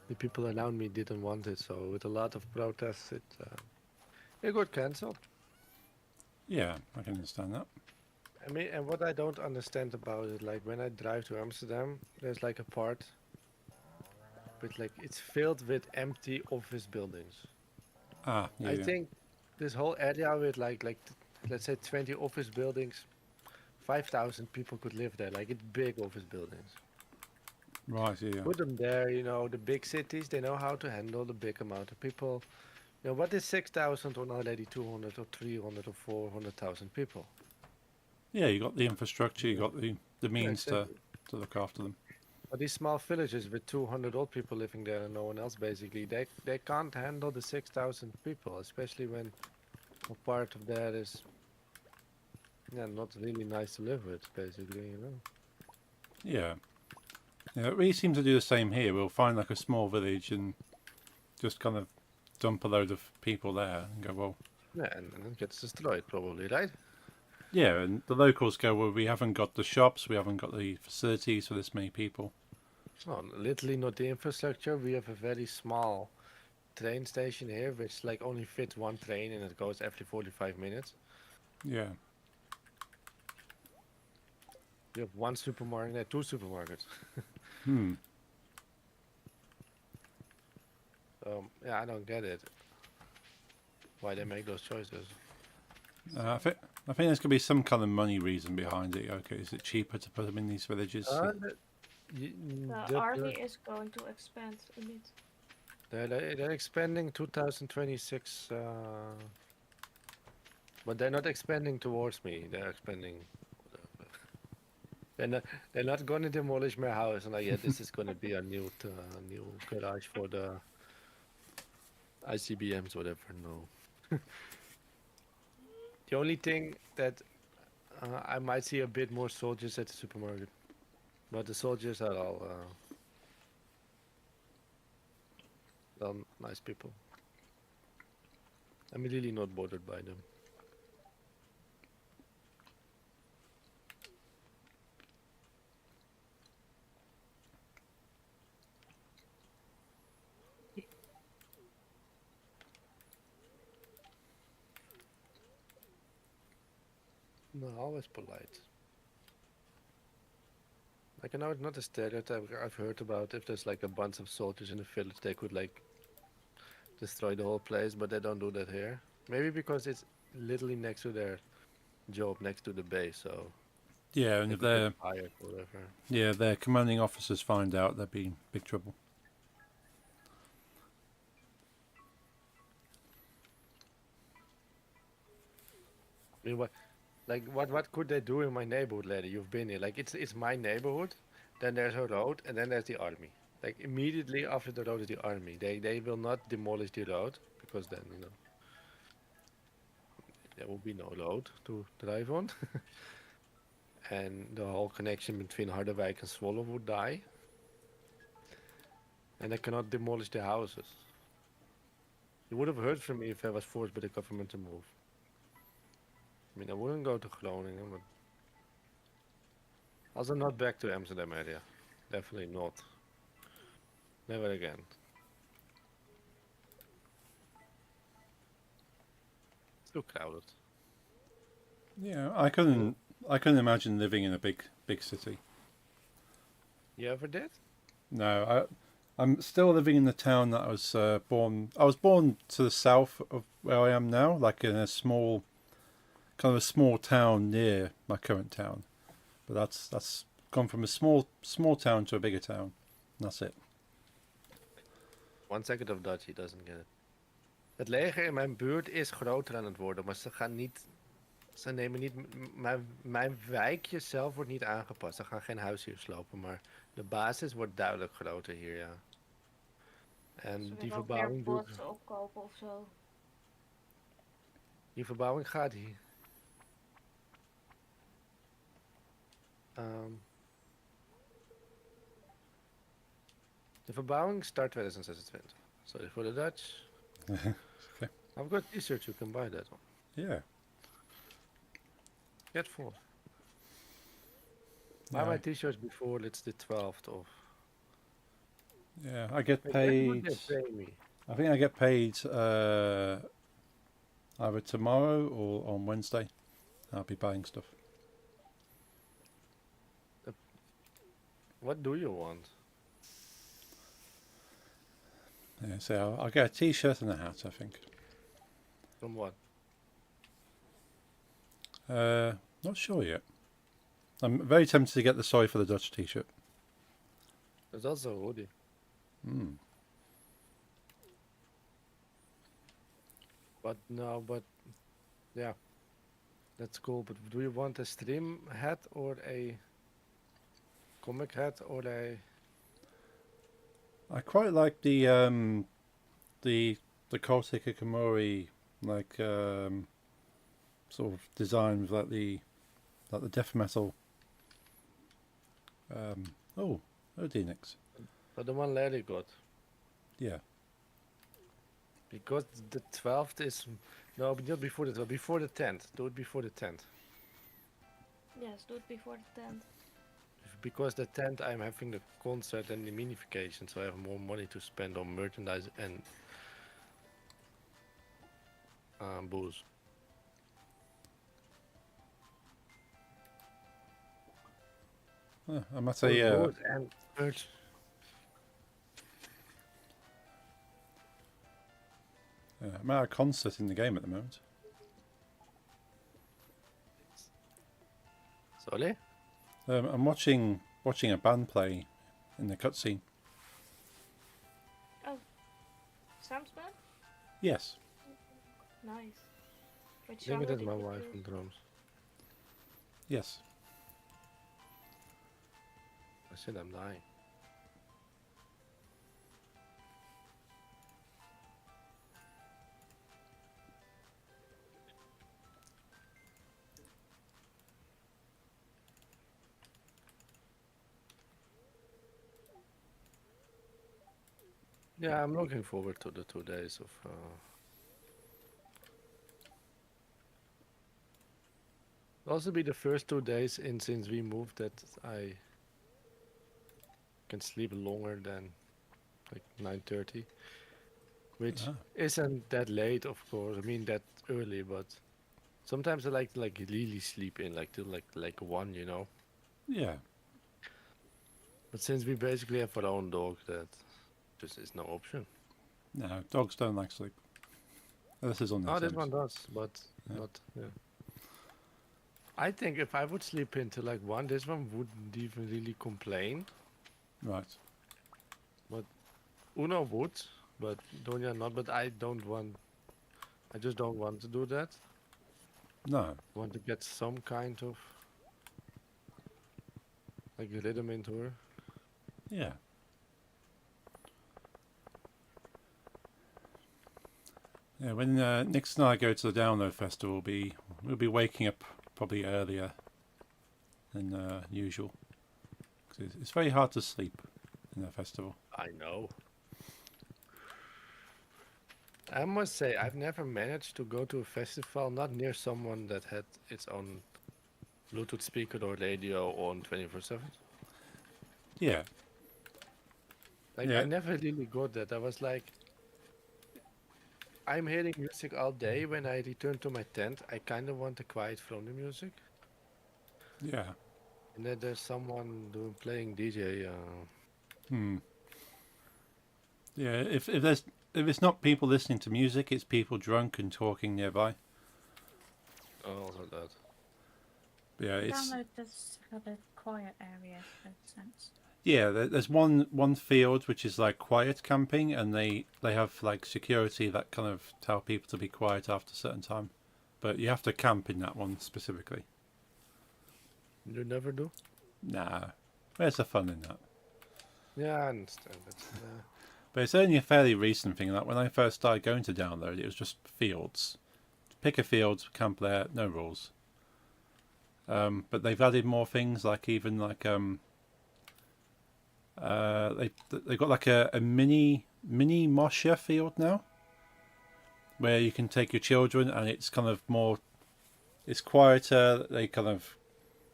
the people around me didn't want it, so with a lot of protests, it got cancelled. Yeah. I can understand that. I mean, and what I don't understand about it, like when I drive to Amsterdam, there's like a part with like it's filled with empty office buildings. Ah. Yeah. I Yeah. think this whole area with let's say 20 office buildings, 5,000 people could live there. Like it's big office buildings. Right. Yeah. Put them there, the big cities, they know how to handle the big amount of people. What is 6,000 on already 200 or 300 or 400,000 people? Yeah. You got the infrastructure. You Yeah. got the Yeah, means exactly. to look after them. But these small villages with 200 old people living there and no one else, basically, they can't handle the 6,000 people, especially when a part of that is, yeah, not really nice to live with, basically. Yeah. Yeah. It really seems to do the same here. We'll find like a small village and just kind of dump a load of people there and go, well, Yeah, and it gets destroyed, probably, right? yeah, and the locals go, well, we haven't got the shops, we haven't got the facilities for this many people. So, literally not the infrastructure. We have a very small train station here, which like only fits one train and it goes every 45 minutes. Yeah. We have one supermarket, two supermarkets. Hmm. Yeah, I don't get it. Why they make those choices. I think there's going to be some kind of money reason behind it. Okay, is it cheaper to put them in these villages? The army is going to expand a bit. They're expanding 2026, but they're not expanding towards me. They're expanding. They're not. They're not going to demolish my house and like, yeah, this is going to be a new garage for the ICBMs, whatever. No. The only thing that I might see a bit more soldiers at the supermarket, but the soldiers are all nice people. I'm really not bothered by them. No, always polite. Like I know it's not a stereotype I've heard about. If there's like a bunch of soldiers in a village, they could like destroy the whole place, but they don't do that here. Maybe because it's literally next to their job, next to the base, so Yeah, and they if could get their fired or whatever. their commanding officers find out, they'd be in big trouble. I mean, what could they do in my neighborhood, lady? You've been here. Like it's my neighborhood. Then there's a road, and then there's the army. Like immediately after the road is the army. They will not demolish the road because then there will be no road to drive on, and the whole connection between Harderwijk and Zwolle would die. And they cannot demolish the houses. You would have heard from me if I was forced by the government to move. I mean, I wouldn't go to Groningen, but also not back to Amsterdam area. Definitely not. Never again. It's too crowded. Yeah, I couldn't imagine living in a big city. You ever did? No, I'm still living in the town that I was born. I was born to the south of where I am now, like in a small, kind of a small town near my current town. But that's gone from a small town to a bigger town. And that's it. 1 second of Dutch, he doesn't get it. Het leger in mijn buurt is groter aan het worden, maar ze gaan niet. Ze nemen niet. Mijn wijkje zelf wordt niet aangepast. Ze gaan geen huis hier slopen, maar de basis wordt duidelijk groter hier, ja. En Zullen die we ook meer verbouwing doet. bossen opkopen of zo? Die verbouwing gaat hier. Ehm, de verbouwing start 2026. Sorry for the Dutch. Okay. I've got t-shirts, you can buy that one. Yeah. Get 4. Buy Yeah, my t-shirts before it's the 12th of. yeah. I get Wait, when would paid. they pay me? I think I get paid either tomorrow or on Wednesday. I'll be buying stuff. What do you want? Yeah, so I'll get a t-shirt and a hat, I think. From what? Not sure yet. I'm very tempted to get the Sorry for the Dutch t-shirt. There's also a hoodie. Mm. But no, but yeah, that's cool. But do you want a stream hat or a comic hat or a? I quite like the Kosei Kikamori sort of design with like the death metal. Odinix. But the one Larry got Yeah. because the 12th is no, but not before the 12th, before the 10th. Do it before the 10th. Yes, do it before the 10th. Because the 10th I'm having the concert and the minification, so I have more money to spend on merchandise and booze. I'm at Oh, a booze and merch. I'm at a concert in the game at the moment. Sorry? I'm watching a band play in the cutscene. Sam's band? Yes. Nice. Which I think it genre is did my you wife choose? on drums. Yes. I said I'm dying. Yeah, I'm looking forward to the 2 days of Also be the first 2 days in since we moved that I can sleep longer than like 9:30, which Ah, isn't that late, of course. I mean that early, but sometimes I like to like really sleep in like till like 1, you know. yeah. But since we basically have our own dog, that just is no option. No, dogs don't like sleep. This is on their Oh, this terms. one does, but Yeah. not. Yeah. I think if I would sleep into like 1, this one wouldn't even really complain. Right. But Uno would, but Donya not. But I don't want. I just don't want to do that. No. Want to get some kind of like rhythm into her. Yeah. Yeah. When Nix and I go to the Download Festival, we'll be waking up probably earlier than usual. 'Cause it's very hard to sleep in the festival. I know. I must say, I've never managed to go to a festival not near someone that had its own Bluetooth speaker or radio on 24/7. Yeah. Like I Yeah. never really got that. I was like, I'm hearing music all day. When I return to my tent, I kind of want the quiet from the music, Yeah. and then there's someone doing playing DJ. Hmm. Yeah. If it's not people listening to music, it's people drunk and talking nearby. Also that. Yeah. It's Download does have a quiet area, in a sense. yeah. There's one field which is like quiet camping, and they have like security that kind of tell people to be quiet after a certain time. But you have to camp in that one specifically. You never do? Nah. Where's the fun in that? Yeah, I understand that. But it's only a fairly recent thing. Like when I first started going to Download, it was just fields. Pick a field, camp there, no rules. But they've added more things, like even like they've got like a mini mosher field now, where you can take your children, and it's kind of more, it's quieter. They kind of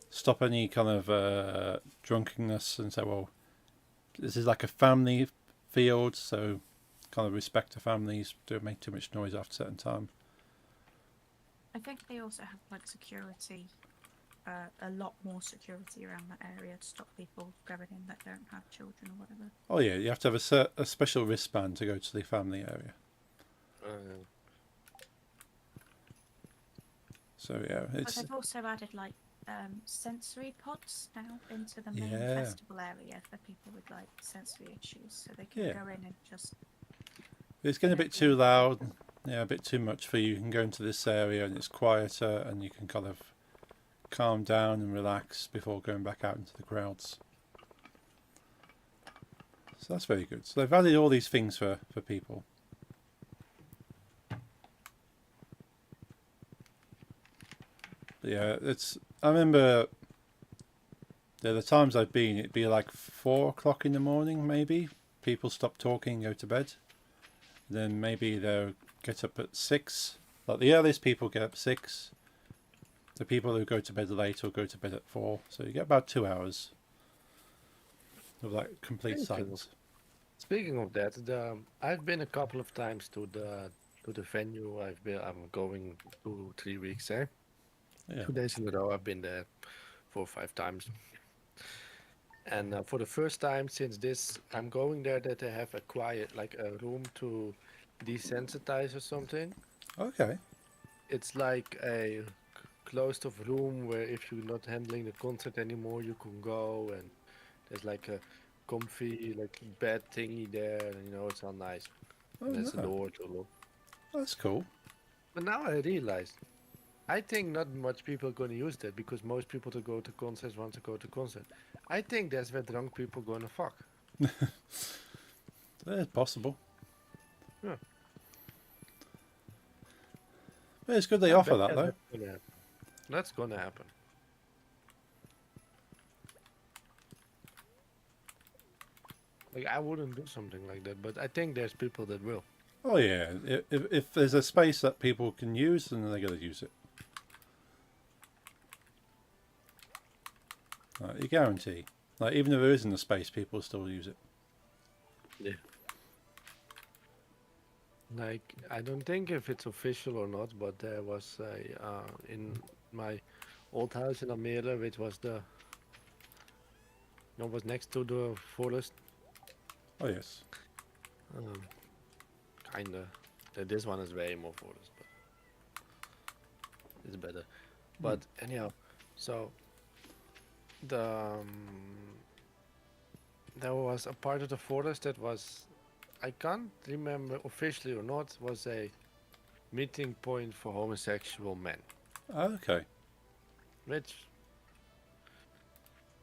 stop any kind of drunkenness and say, well, this is like a family field, so kind of respect the families. Don't make too much noise after a certain time. I think they also have like security, a lot more security around that area to stop people going in that don't have children or whatever. Oh yeah, you have to have a special wristband to go to the family area. Uh, So yeah, But it's they've also added like sensory pods now into the main yeah, festival area for people with like sensory issues, so they can Yeah. go in and just. it's getting a bit too loud. Yeah, a bit too much for you. You can go into this area and it's quieter, and you can kind of calm down and relax before going back out into the crowds. So that's very good. So they've added all these things for people. But yeah, it's. I remember. Yeah, the times I've been, it'd be like 4 o'clock in the morning, maybe. People stop talking, go to bed. Then maybe they'll get up at 6. Like the earliest people get up at 6. The people who go to bed late will go to bed at 4. So you get about 2 hours of like complete Thank you. silence. Speaking of that, I've been a couple of times to the venue. I'm going 2 3 weeks. Yeah. 2 days in a row. I've been there 4 or 5 times. And for the first time since this, I'm going there that they have a quiet, like a room to desensitize or something. Okay. It's like a closed off room where if you're not handling the concert anymore, you can go, and there's like a comfy like bed thingy there, and it's all nice. Oh And there's a no, door to look. that's cool. But now I realize, I think not much people are going to use that because most people to go to concerts want to go to concert. I think that's where drunk people gonna fuck. It's possible. Yeah. But it's good they I offer bet that though. that's gonna happen. That's gonna happen. Like I wouldn't do something like that, but I think there's people that will. Oh yeah, if, if there's a space that people can use, then they're going to use it. You guarantee. Like, even if there isn't a space, people still use it. Yeah. Like, I don't think if it's official or not, but there was a in my old house in Almere, which was was next to the forest. Oh, yes. Um, Kinda. This one is way more forest, but it's better. But anyhow, so the there was a part of the forest that was, I can't remember officially or not, was a meeting point for homosexual men. Okay. Which,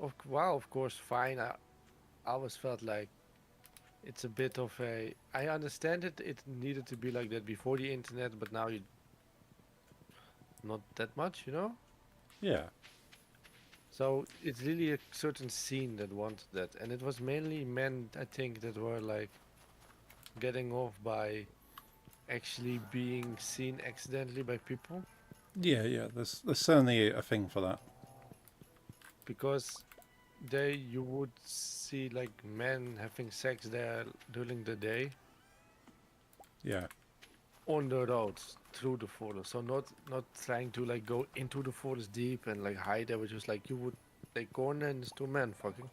of course, fine. I always felt like it's a bit of a. I understand it. It needed to be like that before the internet, but now you not that much, you know. Yeah. So it's really a certain scene that wanted that, and it was mainly men, I think, that were like getting off by actually being seen accidentally by people, Yeah. There's certainly a thing for that. because you would see like men having sex there during the day Yeah. on the roads through the forest. So not trying to like go into the forest deep and like hide there, but just like you would take corner and it's two men fucking.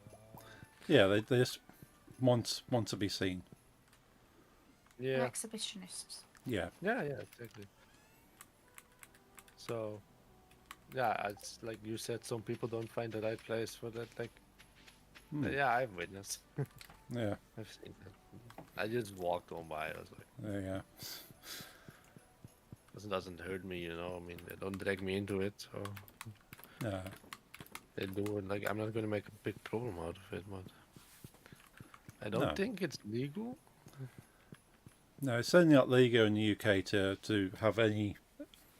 Yeah, they just want to be seen. They're Yeah, exhibitionists. Yeah. yeah, exactly. So yeah, it's like you said, some people don't find the right place for that. Like, yeah, I've witnessed. Yeah. I've seen that. I just walked on by. I was like, There you go. this doesn't hurt me, you know. I mean, they don't drag me into it, so Yeah. they do it. Like, I'm not gonna make a big problem out of it, but I don't No. think it's legal. No, it's certainly not legal in the UK to have any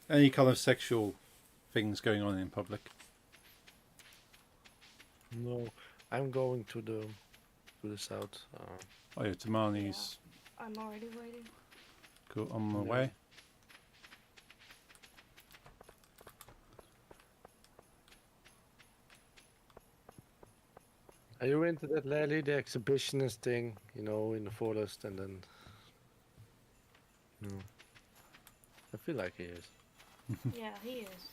kind of sexual things going on in public. No, I'm going to the south. Oh yeah, Tamani's I'm already waiting. cool on my Yeah. way. Are you into that, Larry? The exhibitionist thing, you know, in the forest, and then. No. I feel like he is. Yeah, he is.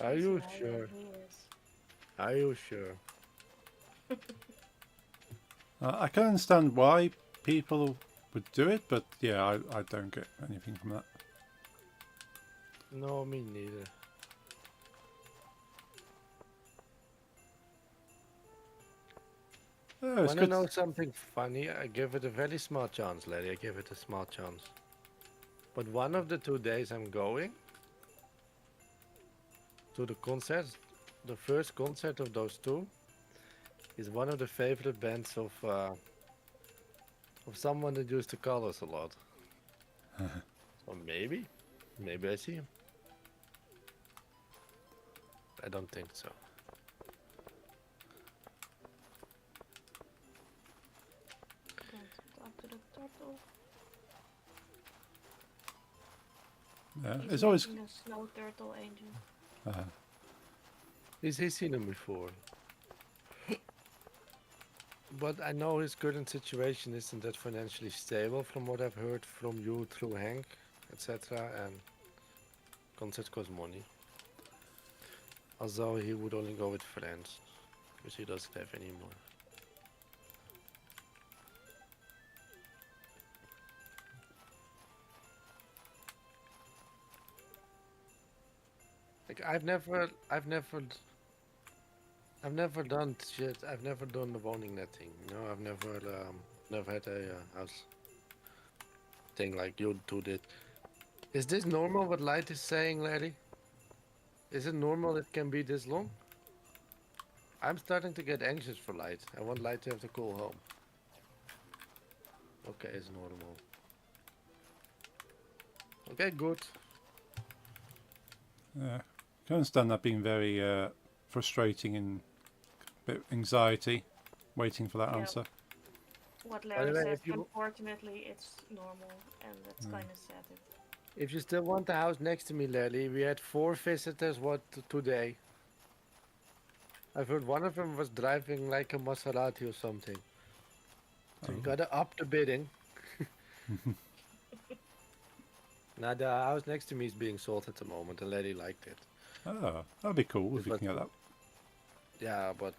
Are He's you right, sure? He is. Are you sure? I can understand why people would do it, but yeah, I don't get anything from that. No, me neither. Oh, it's Wanna good. know something funny? I give it a very small chance, Larry. I give it a small chance. But one of the 2 days I'm going to the concert, the first concert of those two, is one of the favorite bands of someone that used to call us a lot. So maybe I see him. I don't think so. Going to talk to the turtle. Yeah, He's it's always making a snow turtle angel. He's seen him before. But I know his current situation isn't that financially stable from what I've heard from you through Hank, etc. And concerts cost money. Although he would only go with friends, because he doesn't have any more. Like I've never done shit. I've never done the boning net thing. You know, I've never had a house thing like you two did. Is this normal what Light is saying, Larry? Is it normal it can be this long? I'm starting to get anxious for Light. I want Light to have to call home. Okay, it's normal. Okay, good. I can understand that being very frustrating and a bit anxiety, waiting for that Yeah. answer. What the Larry way, said, if you- unfortunately, it's normal, and that's kind of sad. If you still want the house next to me, Lily, we had 4 visitors today. I've heard one of them was driving like a Maserati or something. So you Oh. gotta up the bidding. Now the house next to me is being sold at the moment, and Lady liked it. Oh, that'd be cool if It we was, can get that. yeah, but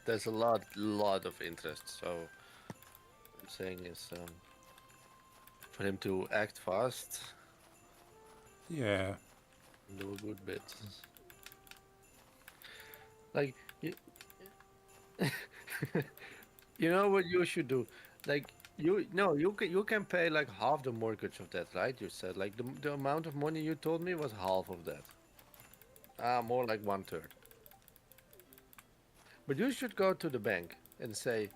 there's a lot of interest. So I'm saying is for him to act fast Yeah. and do a good bit. Like you, you know what you should do? Like you no, you can pay like half the mortgage of that, right? You said like the amount of money you told me was half of that. More like 1/3. But you should go to the bank and say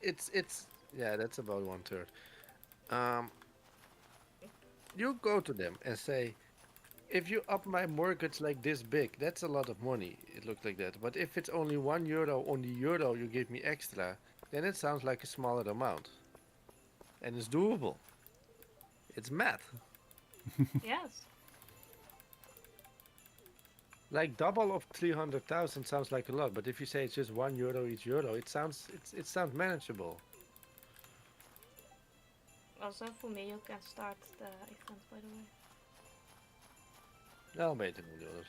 it's yeah, that's about 1/3. Um, you go to them and say if you up my mortgage like this big, that's a lot of money. It looked like that. But if it's only €1 on the euro you give me extra, then it sounds like a smaller amount. And it's doable. It's math. Yes. Like double of 300,000 sounds like a lot, but if you say it's just €1 each euro, it sounds manageable. Also, for me, you can start the event, by the way. I'll make it in euros.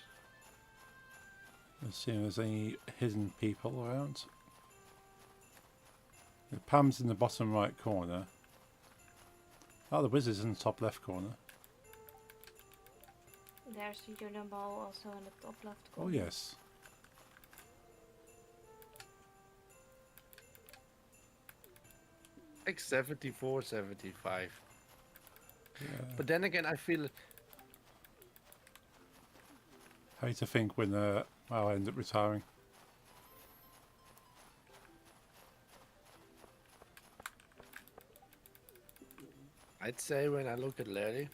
Let's see if there's any hidden people around. The Pam's in the bottom right corner. Oh, the wizard's in the top left corner. There's the Union Ball also in the top left Oh, corner. yes. Like 74, 75. Yeah. But then again, I feel How to think when I'll end up retiring. I'd say when I look at Larry,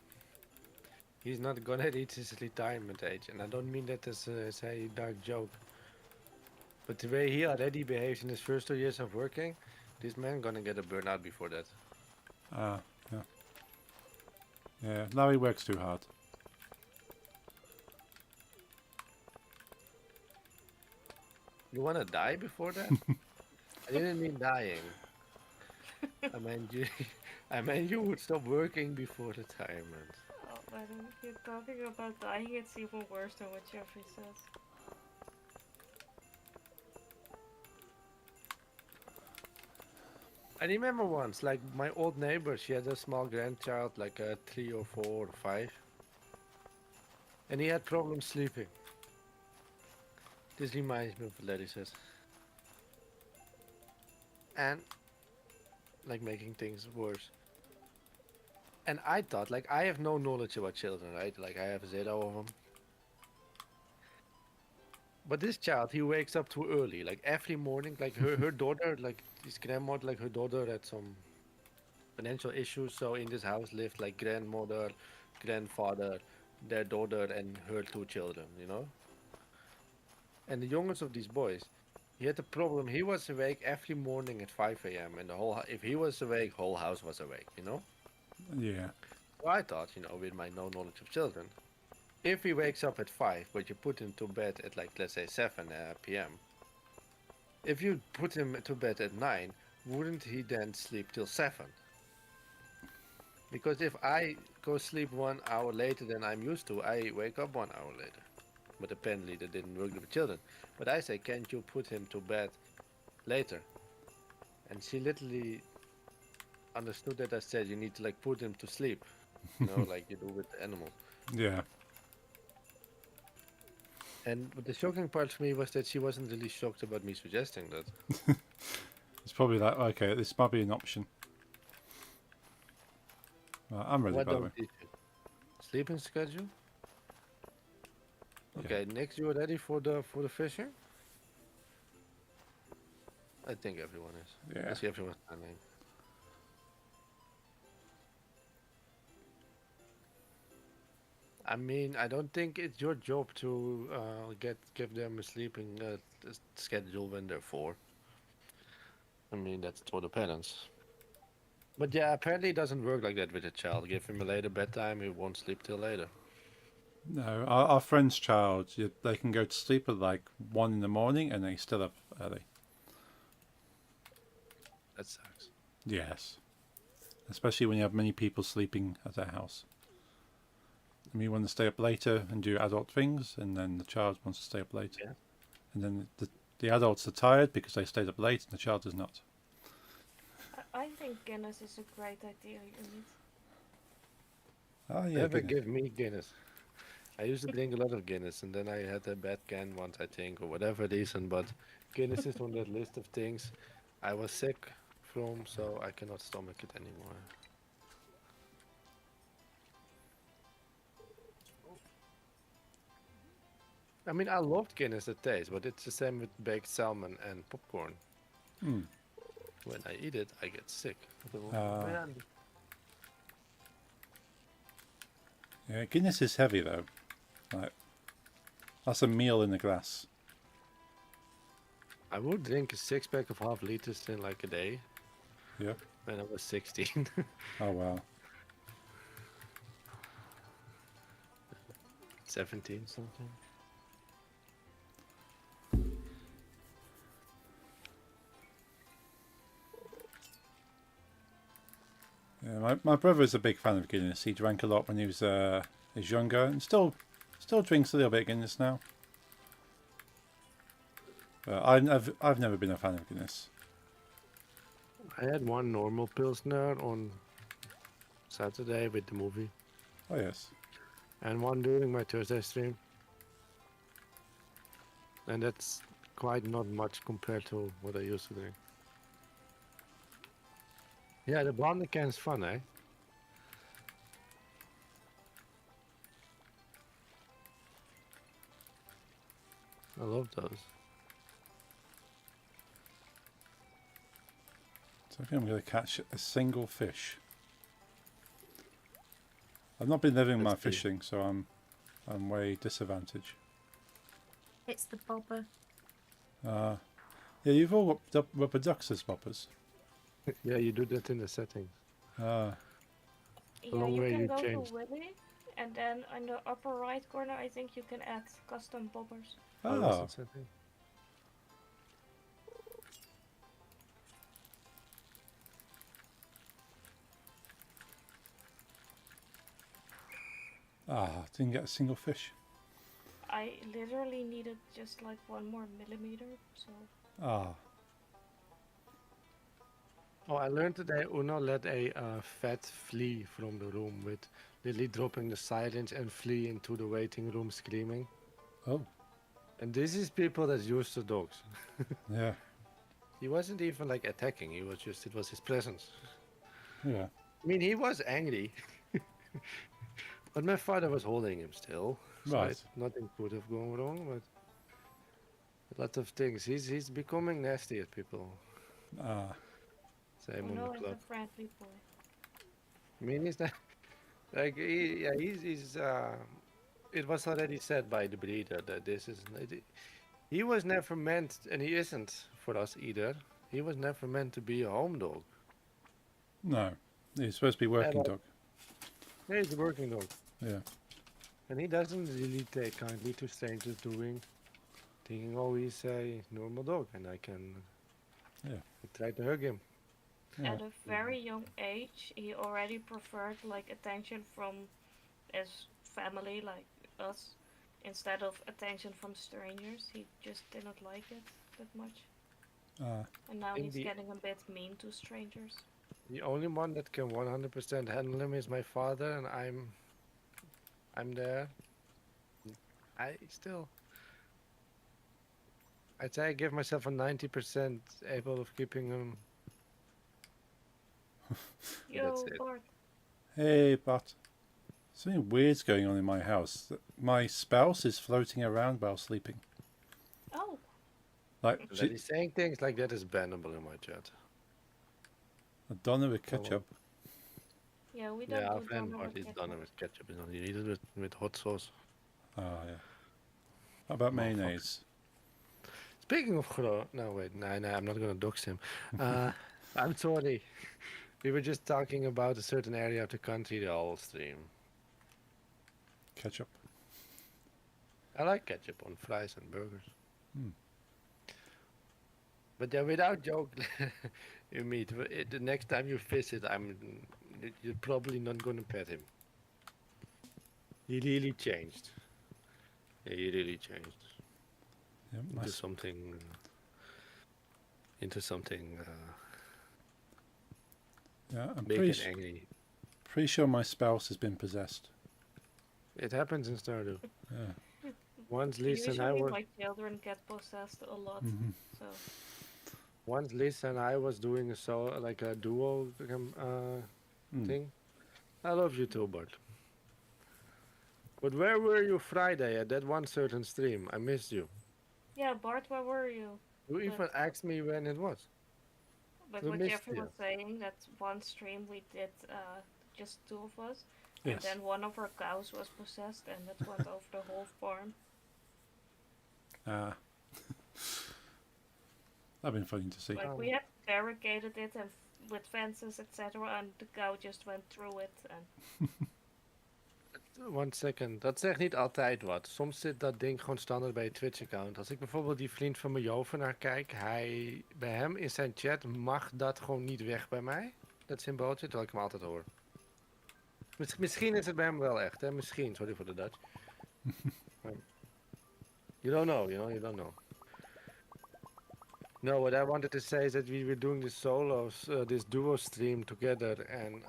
he's not gonna reach his retirement age, and I don't mean that as a dark joke. But the way he already behaves in his first 2 years of working, this man gonna get a burnout before that. Ah, yeah. Yeah, Larry works too hard. You wanna die before that? I didn't mean dying. I meant you. I meant you would stop working before retirement. Oh, but if you're talking about dying, it's even worse than what Jeffrey says. I remember once, like my old neighbor, she had a small grandchild, like a 3 or 4 or 5, and he had problems sleeping. This reminds me of what Larry says. And like making things worse. And I thought, like, I have no knowledge about children, right? Like, I have 0 of them. But this child, he wakes up too early, like every morning. Like her daughter, like his grandmother, like her daughter had some financial issues. So in this house lived like grandmother, grandfather, their daughter, and her 2 children. And the youngest of these boys, he had a problem. He was awake every morning at 5 a.m. and if he was awake, whole house was awake. Yeah. So I thought, with my no knowledge of children, if he wakes up at 5, but you put him to bed at like let's say 7 p.m. If you put him to bed at 9, wouldn't he then sleep till 7? Because if I go sleep 1 hour later than I'm used to, I wake up 1 hour later. But apparently that didn't work with children. But I say, can't you put him to bed later? And she literally understood that I said you need to like put him to sleep, like you do with animals. Yeah. And the shocking part for me was that she wasn't really shocked about me suggesting that. It's probably like, okay, this might be an option. Right, I'm ready, What by the way. don't teach you? Sleeping schedule? Yeah. Okay, next you ready for the fishing? I think everyone is. Yeah. I see everyone's standing. I mean, I don't think it's your job to give them a sleeping schedule when they're 4. I mean, that's for the parents. But yeah, apparently it doesn't work like that with a child. Give him a later bedtime, he won't sleep till later. No, our friend's child, they can go to sleep at like 1 in the morning and they still up early. That sucks. Yes, especially when you have many people sleeping at their house. And you want to stay up later and do adult things, and then the child wants to stay up late. Yeah. And then the adults are tired because they stayed up late, and the child is not. I think Guinness is a great idea, Unit. Oh yeah, Never goodness. give me Guinness. I used to drink a lot of Guinness, and then I had a bad can once, I think, or whatever reason. But Guinness is on that list of things I was sick from, so I cannot stomach it anymore. I mean, I loved Guinness the taste, but it's the same with baked salmon and popcorn. Hmm. When I eat it, I get sick. Uh, Man, yeah, Guinness is heavy though. Like that's a meal in a glass. I would drink a six pack of half liters in like a day Yeah. when I was 16. Oh wow. 17 something. Yeah, my brother is a big fan of Guinness. He drank a lot when he was younger, and still drinks a little bit of Guinness now. But I've never been a fan of Guinness. I had one normal Pilsner on Saturday with the movie, Oh yes. and one during my Thursday stream. And that's quite not much compared to what I used to drink. Yeah, the blonde can's fun, eh? I love those. So I think I'm going to catch a single fish. I've not been living my Let's see. fishing, so I'm way disadvantaged. It's the bobber. Yeah, you've all got rubber ducks as boppers. Yeah, you do that in the settings. Ah, Yeah, long you way can you go changed. to Willy, and then in the upper right corner, I think you can add custom bobbers. Oh, that's ah, in setting. didn't get a single fish. I literally needed just like 1 more millimeter, so Ah, Oh, I learned today Uno let a fat flee from the room with Lily dropping the silence and flee into the waiting room screaming. oh, And this is people that's used to dogs. yeah, He wasn't even like attacking, he was just, it was his presence. yeah, I mean, he was angry, but my father was holding him still. So right. nothing could have gone wrong, but a lot of things. He's becoming nasty at people. Ah, Same on Uno the is club. a friendly boy. I mean, he's not like yeah, he's it was already said by the breeder that this is he was never meant, and he isn't for us either. He was never meant to be a home dog. no, he's supposed to be working all. dog. Yeah, he's a working dog, Yeah, and he doesn't really take kindly to strangers thinking, oh, he's a normal dog, and I can yeah, try to hug him. yeah. At a very young age, he already preferred like attention from his family, like us, instead of attention from strangers. He just didn't like it that much, Ah, and now I think he's getting a bit mean to strangers. the only one that can 100% handle him is my father, and I'm there. I still, I'd say I give myself a 90% able of keeping him. That's Yo, it. Bart. hey, but something weird's going on in my house. My spouse is floating around while sleeping. Oh, Like That he's saying things like that is bannable in my chat. a doner with Oh, well. ketchup. yeah, we don't Yeah, our do friend doner with Marty's ketchup. done it with ketchup. You know, you eat it with hot sauce. Ah, yeah. How about Motherfucker. mayonnaise? Speaking of no, wait, no, I'm not gonna dox him. I'm sorry. We were just talking about a certain area of the country the whole stream. Ketchup. I like ketchup on fries and burgers. Hmm. But yeah, without joke, you meet the next time you visit, you're probably not gonna pet him. He really changed. Yeah, he really changed Yeah, into something. Into something yeah, I'm big and angry. pretty sure my spouse has been possessed. It happens in Stardew. Yeah. Once Lisa and I Usually were, my children get possessed a lot, Hmm. so once Lisa and I was doing like a duo Mm. thing. I love you too, Bart. But where were you Friday at that one certain stream? I missed you. yeah, Bart, where were you? You even asked me when it was. But We what missed Jeffrey you. was saying, that one stream we did just two of us, and Yes. then one of our cows was possessed, and that went over the whole farm. Ah. That'd been funny to see. Like we had barricaded it and with fences, etc., and the cow just went through it. And 1 second. Dat zegt niet altijd wat. Soms zit dat ding gewoon standaard bij je Twitch-account. Als ik bijvoorbeeld die vriend van mijn Joven naar kijk, bij hem in zijn chat mag dat gewoon niet weg bij mij. Dat symbooltje, terwijl ik hem altijd hoor. Misschien is het bij hem wel echt, hè? Misschien. Sorry voor de Dutch. You don't know, you don't know. No, what I wanted to say is that we were doing this this duo stream together, and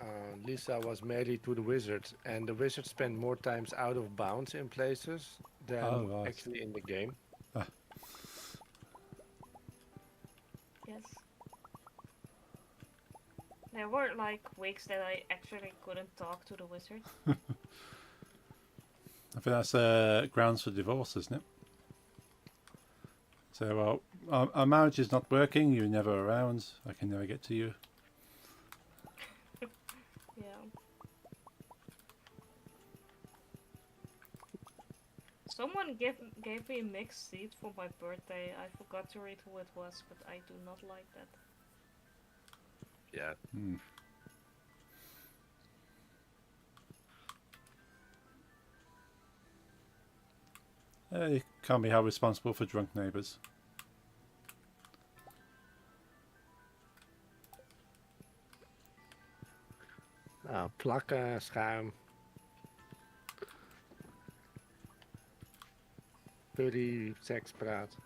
Lisa was married to the wizard, and the wizard spent more times out of bounds in places than right. actually in the game. yes, there were like weeks that I actually couldn't talk to the wizard. I think that's grounds for divorce, isn't it? So, well, our marriage is not working. You're never around. I can never get to you. Yeah. Someone gave me a mixed seed for my birthday. I forgot to read who it was, but I do not like that. Yeah. Hmm. You can't be held responsible for drunk neighbours. Nou, plakken, schuim. Curry, sekspraat.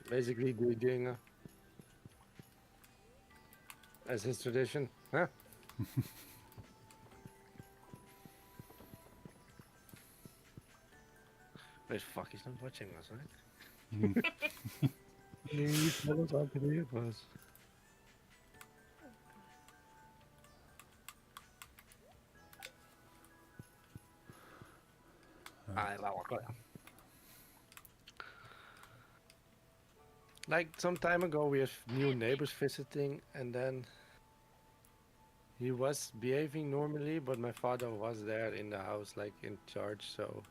Basically doe je dingen. As his tradition, huh? Wait, fuck, he's not watching us, right? Nee, tell us how today it was. Like some time ago, we have new neighbors visiting, and then he was behaving normally, but my father was there in the house, like in charge, so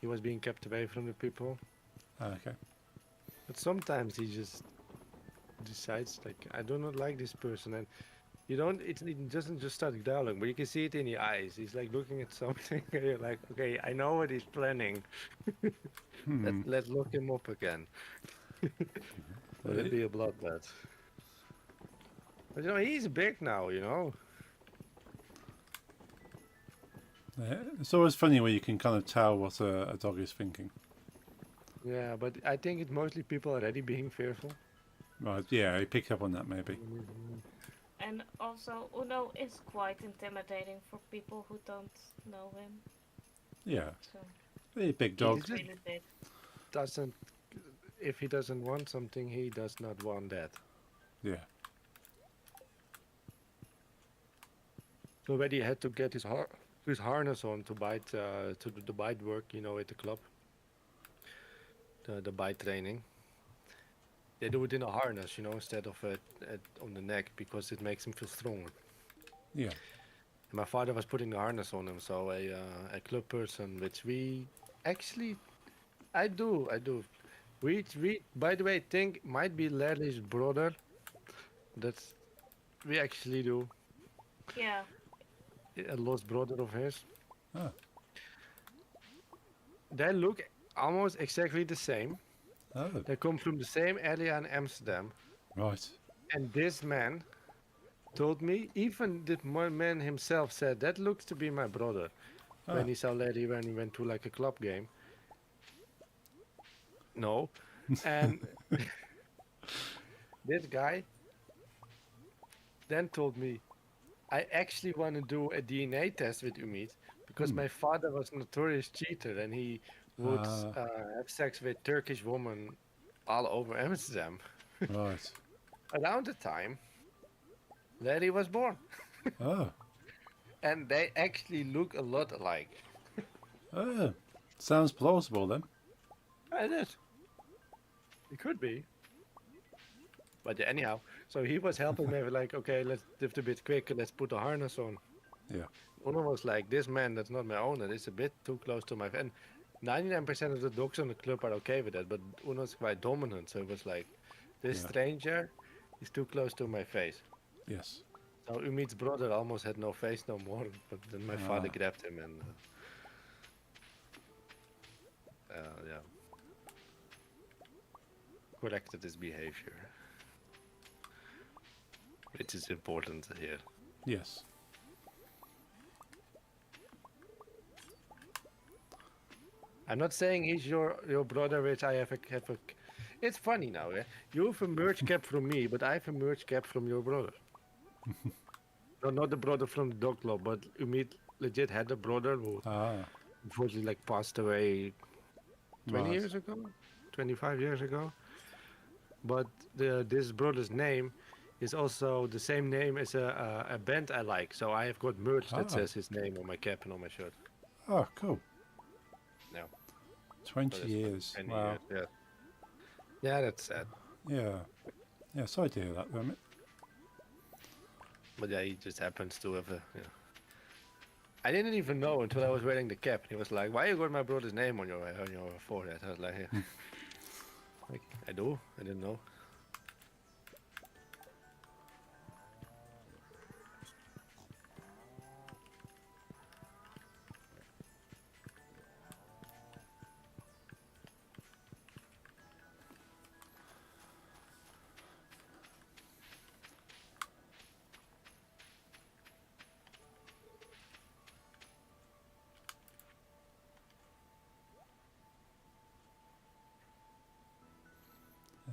he was being kept away from the people. Okay. But sometimes he just decides, like, I do not like this person, and you don't. It doesn't just start growling, but you can see it in the eyes. He's like looking at something, and you're like, okay, I know what he's planning. Let's look him up again. Will it be a bloodbath? But you know, he's big now, you know. It's always funny when you can kind of tell what a dog is thinking. Yeah, but I think it's mostly people already being fearful. Right, yeah, he picked up on that maybe. And also, Uno is quite intimidating for people who don't know him. Yeah, So a big dog. he's really big. Doesn't if he doesn't want something, he does not want that. Yeah. Already had to get his harness on to bite to do the bite work, you know, at the club. The bite training. They do it in a harness, you know, instead of on the neck because it makes him feel stronger. Yeah. My father was putting the harness on him, so a club person, which we actually, I do. We by the way think might be Larry's brother, That's we actually do. Yeah. A lost brother of his. Oh, They look almost exactly the same. oh, They come from the same area in Amsterdam. right. And this man told me, even the man himself said, that looks to be my brother. Ah, When he saw Larry when he went to like a club game. No. And this guy then told me, I actually want to do a DNA test with Umid because hmm. my father was a notorious cheater and he would Ah, have sex with Turkish women all over Amsterdam right. around the time Larry was born. Oh, And they actually look a lot alike. oh. Sounds plausible then. And it could be. But yeah, anyhow, so he was helping me with like, okay, let's lift a bit quicker, let's put a harness on. Yeah. Uno was like, this man, that's not my owner, it's a bit too close to my and 99% of the dogs on the club are okay with that, but Uno's quite dominant, so it was like, this Yeah. stranger is too close to my face. Yes. So Umid's brother almost had no face no more, but then my father Ah, grabbed him and yeah, corrected his behavior, which is important here. yes. I'm not saying he's your brother, which I have a. It's funny now, yeah. You have a merge cap from me, but I have a merge cap from your brother. No, not the brother from the dog club, but Umid legit had a brother who Ah, unfortunately like passed away 20 right. years ago, 25 years ago. But this brother's name is also the same name as a band I like, so I have got merch that Ah, says his name on my cap and on my shirt. oh, cool. No, but 20 it's like years. 20 Wow. years. Yeah, yeah, that's sad. Yeah. Yeah, sorry to hear that, Kermit. But yeah, he just happens to have a. Yeah. I didn't even know until I was wearing the cap. He was like, "Why you got my brother's name on your forehead?" I was like, yeah. Like, I do. I didn't know.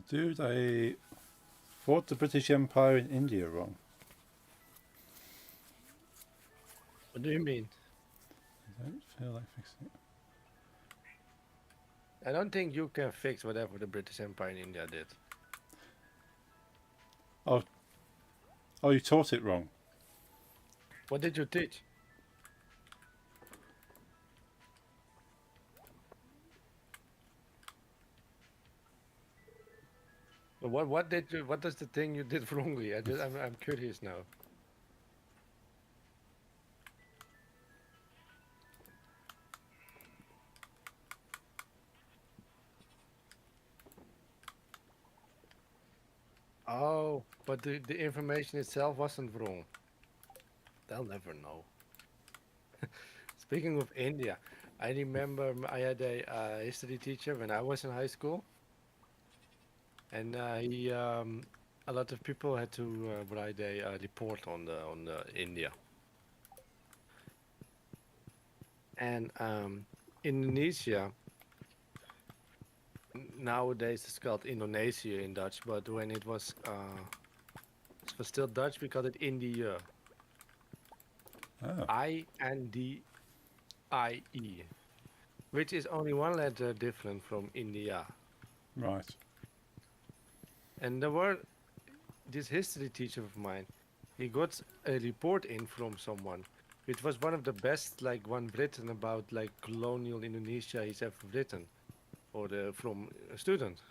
Dude, I fought the British Empire in India wrong. What do you mean? I don't feel like fixing it. I don't think you can fix whatever the British Empire in India did. Oh, oh, you taught it wrong. What did you teach? What did you? What is the thing you did wrongly? I'm curious now. Oh, but the information itself wasn't wrong. They'll never know. Speaking of India, I remember I had a history teacher when I was in high school, and a lot of people had to write a report on the India, and Indonesia nowadays it's called Indonesia in Dutch, but when it was still Dutch, we called it India, Oh, INDIE, which is only one letter different from India. right. And there were this history teacher of mine. He got a report in from someone, which was one of the best, like one written about like colonial Indonesia he's ever written, or from a student.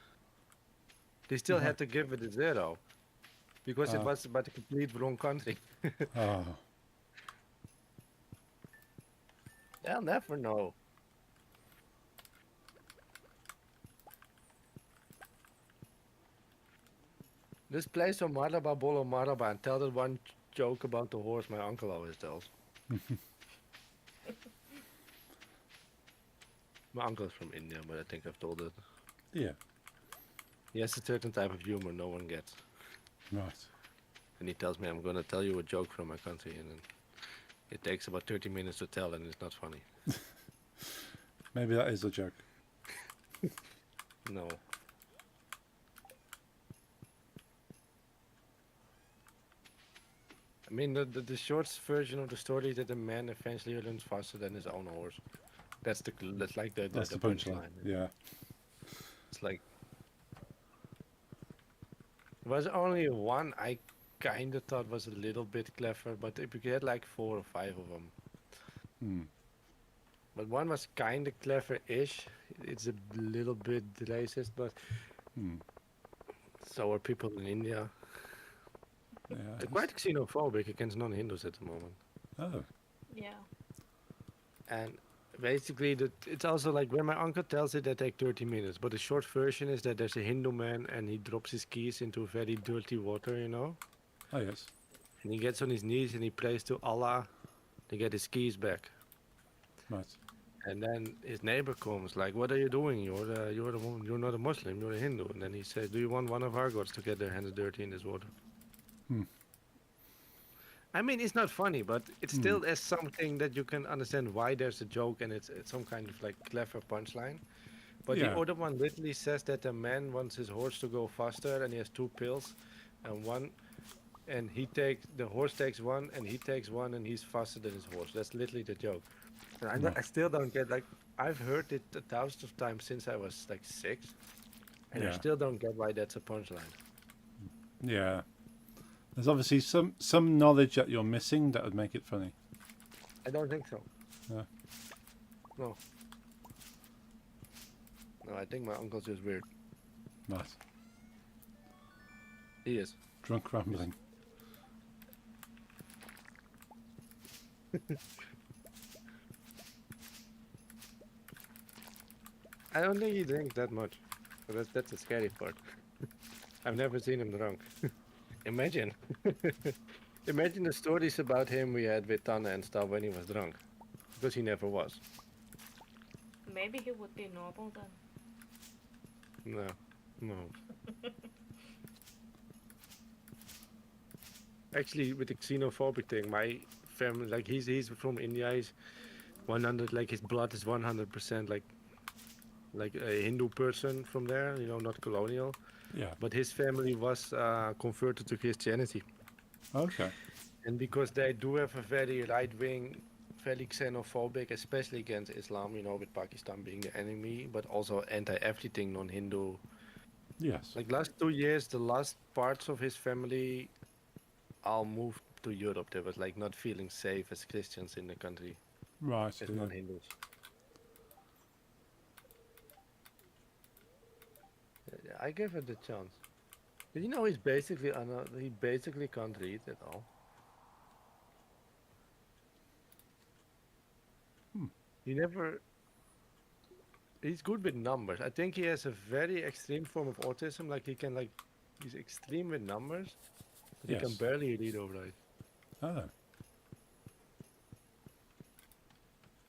They still Right. had to give it a 0 because it Ah, was about the complete wrong country. ah, They'll never know. Just play some Maraba Bolo Maraba and tell that one joke about the horse my uncle always tells. My uncle's from India, but I think I've told it. Yeah. He has a certain type of humor no one gets. Right. And he tells me, I'm going to tell you a joke from my country. And then it takes about 30 minutes to tell, and it's not funny. Maybe that is a joke. No. I mean, the short version of the story is that the man eventually learns faster than his own horse. That's like That's the punchline. Yeah. It's like there was only one I kind of thought was a little bit clever, but if you had like 4 or 5 of them. Hmm. But one was kind of clever-ish. It's a little bit racist, but Hmm. so are people in India. Yeah. They're quite xenophobic against non-Hindus at the moment. Oh. Yeah. And basically, it's also like when my uncle tells it, that take 30 minutes. But the short version is that there's a Hindu man and he drops his keys into very dirty water, you know? Oh yes. And he gets on his knees and he prays to Allah to get his keys back. Right. And then his neighbor comes, like, "What are you doing? You're not a Muslim. You're a Hindu." And then he says, "Do you want one of our gods to get their hands dirty in this water?" Hmm. I mean, it's not funny, but it Hmm. still is something that you can understand why there's a joke and it's some kind of like clever punchline. But the Yeah. other one literally says that the man wants his horse to go faster and he has 2 pills, and the horse takes one and he takes one and he's faster than his horse. That's literally the joke. And Right. I still don't get, like, I've heard it 1,000 of times since I was like 6, and I Yeah. still don't get why that's a punchline. Yeah. There's obviously some knowledge that you're missing that would make it funny. I don't think so. Yeah. No. No, I think my uncle's just weird. Right. He is. Drunk rambling. I don't think he drinks that much. So that's the scary part. I've never seen him drunk. Imagine. Imagine the stories about him we had with Tana and stuff when he was drunk. Because he never was. Maybe he would be normal then. No. No. Actually, with the xenophobic thing, my family, like, he's from India. He's 100, like, his blood is 100% like a Hindu person from there, you know, not colonial. Yeah. But his family was converted to Christianity. Okay. And because they do have a very right-wing, very xenophobic, especially against Islam, you know, with Pakistan being the enemy, but also anti-everything non-Hindu. Yes. Like last 2 years, the last parts of his family all moved to Europe. They was like not feeling safe as Christians in the country, Right. as Yeah. non-Hindus. I give it a chance. But you know, he basically can't read at all. Hmm. He never. He's good with numbers. I think he has a very extreme form of autism. Like he's extreme with numbers, but he can Yes. barely read or write. Oh.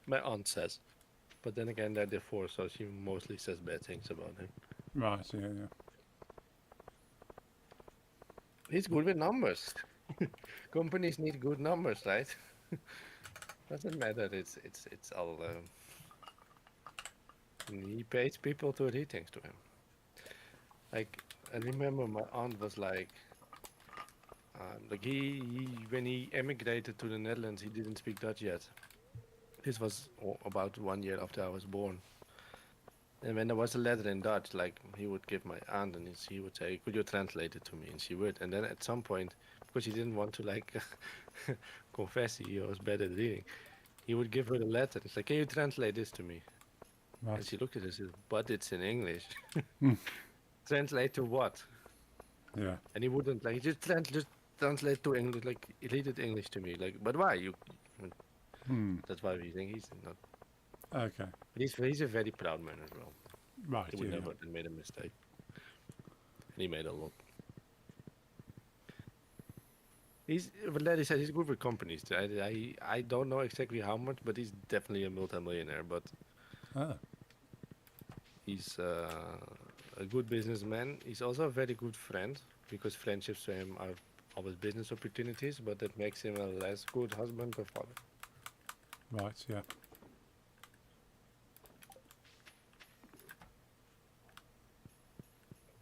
My aunt says, but then again, they're divorced, so she mostly says bad things about him. Right. Yeah. Yeah. He's good with numbers. Companies need good numbers, right? Doesn't matter. It's all. He pays people to read things to him. Like I remember, my aunt was like he when he emigrated to the Netherlands, he didn't speak Dutch yet. This was about 1 year after I was born. And when there was a letter in Dutch, like he would give my aunt, and she would say, "Could you translate it to me?" And she would. And then at some point, because he didn't want to like confess he was bad at reading, he would give her the letter. It's like, "Can you translate this to me?" And Right. she looked at it and said, "But it's in English." Hmm. Translate to what? Yeah. And he wouldn't like just translate to English, like read it English to me. Like, but why? Hmm. That's why we think he's not. Okay. But he's a very proud man as well. Right. He would Yeah. never have made a mistake. And he made a lot. But Larry said he's good with companies. I don't know exactly how much, but he's definitely a multimillionaire. But Ah, he's a good businessman. He's also a very good friend because friendships to him are always business opportunities, but that makes him a less good husband or father. right, yeah.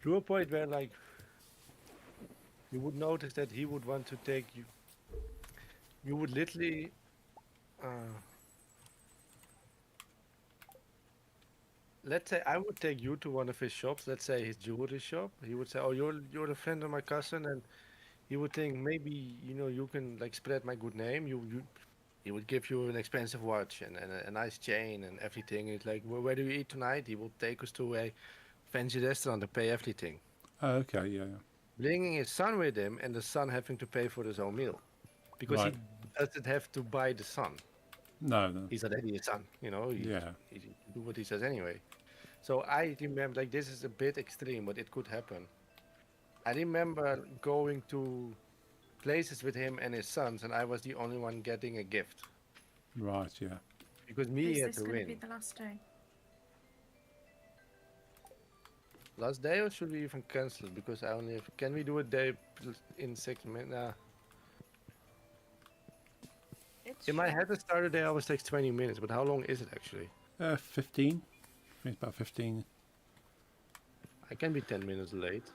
To a point where, like, you would notice that he would want to take you. You would literally. Uh, let's say I would take you to one of his shops. Let's say his jewelry shop. He would say, "Oh, you're a friend of my cousin," and he would think maybe you can like spread my good name. He would give you an expensive watch and a nice chain and everything. It's like, where do you eat tonight? He will take us to a fancy restaurant and pay everything. Oh, okay, yeah, yeah. Bringing his son with him and the son having to pay for his own meal because he Right. doesn't have to buy the son. No, no. He's already a son, Yeah. he do what he says anyway. So I remember, like, this is a bit extreme, but it could happen. I remember going to places with him and his sons, and I was the only one getting a gift Right, yeah. because me Is had this to going to be win. the last day? Last day, or should we even cancel it? Because I only have. Can we do a day in 6 minutes? It's In my short. head, the start of the day always takes 20 minutes, but how long is it actually? 15. I think it's about 15. I can be 10 minutes late.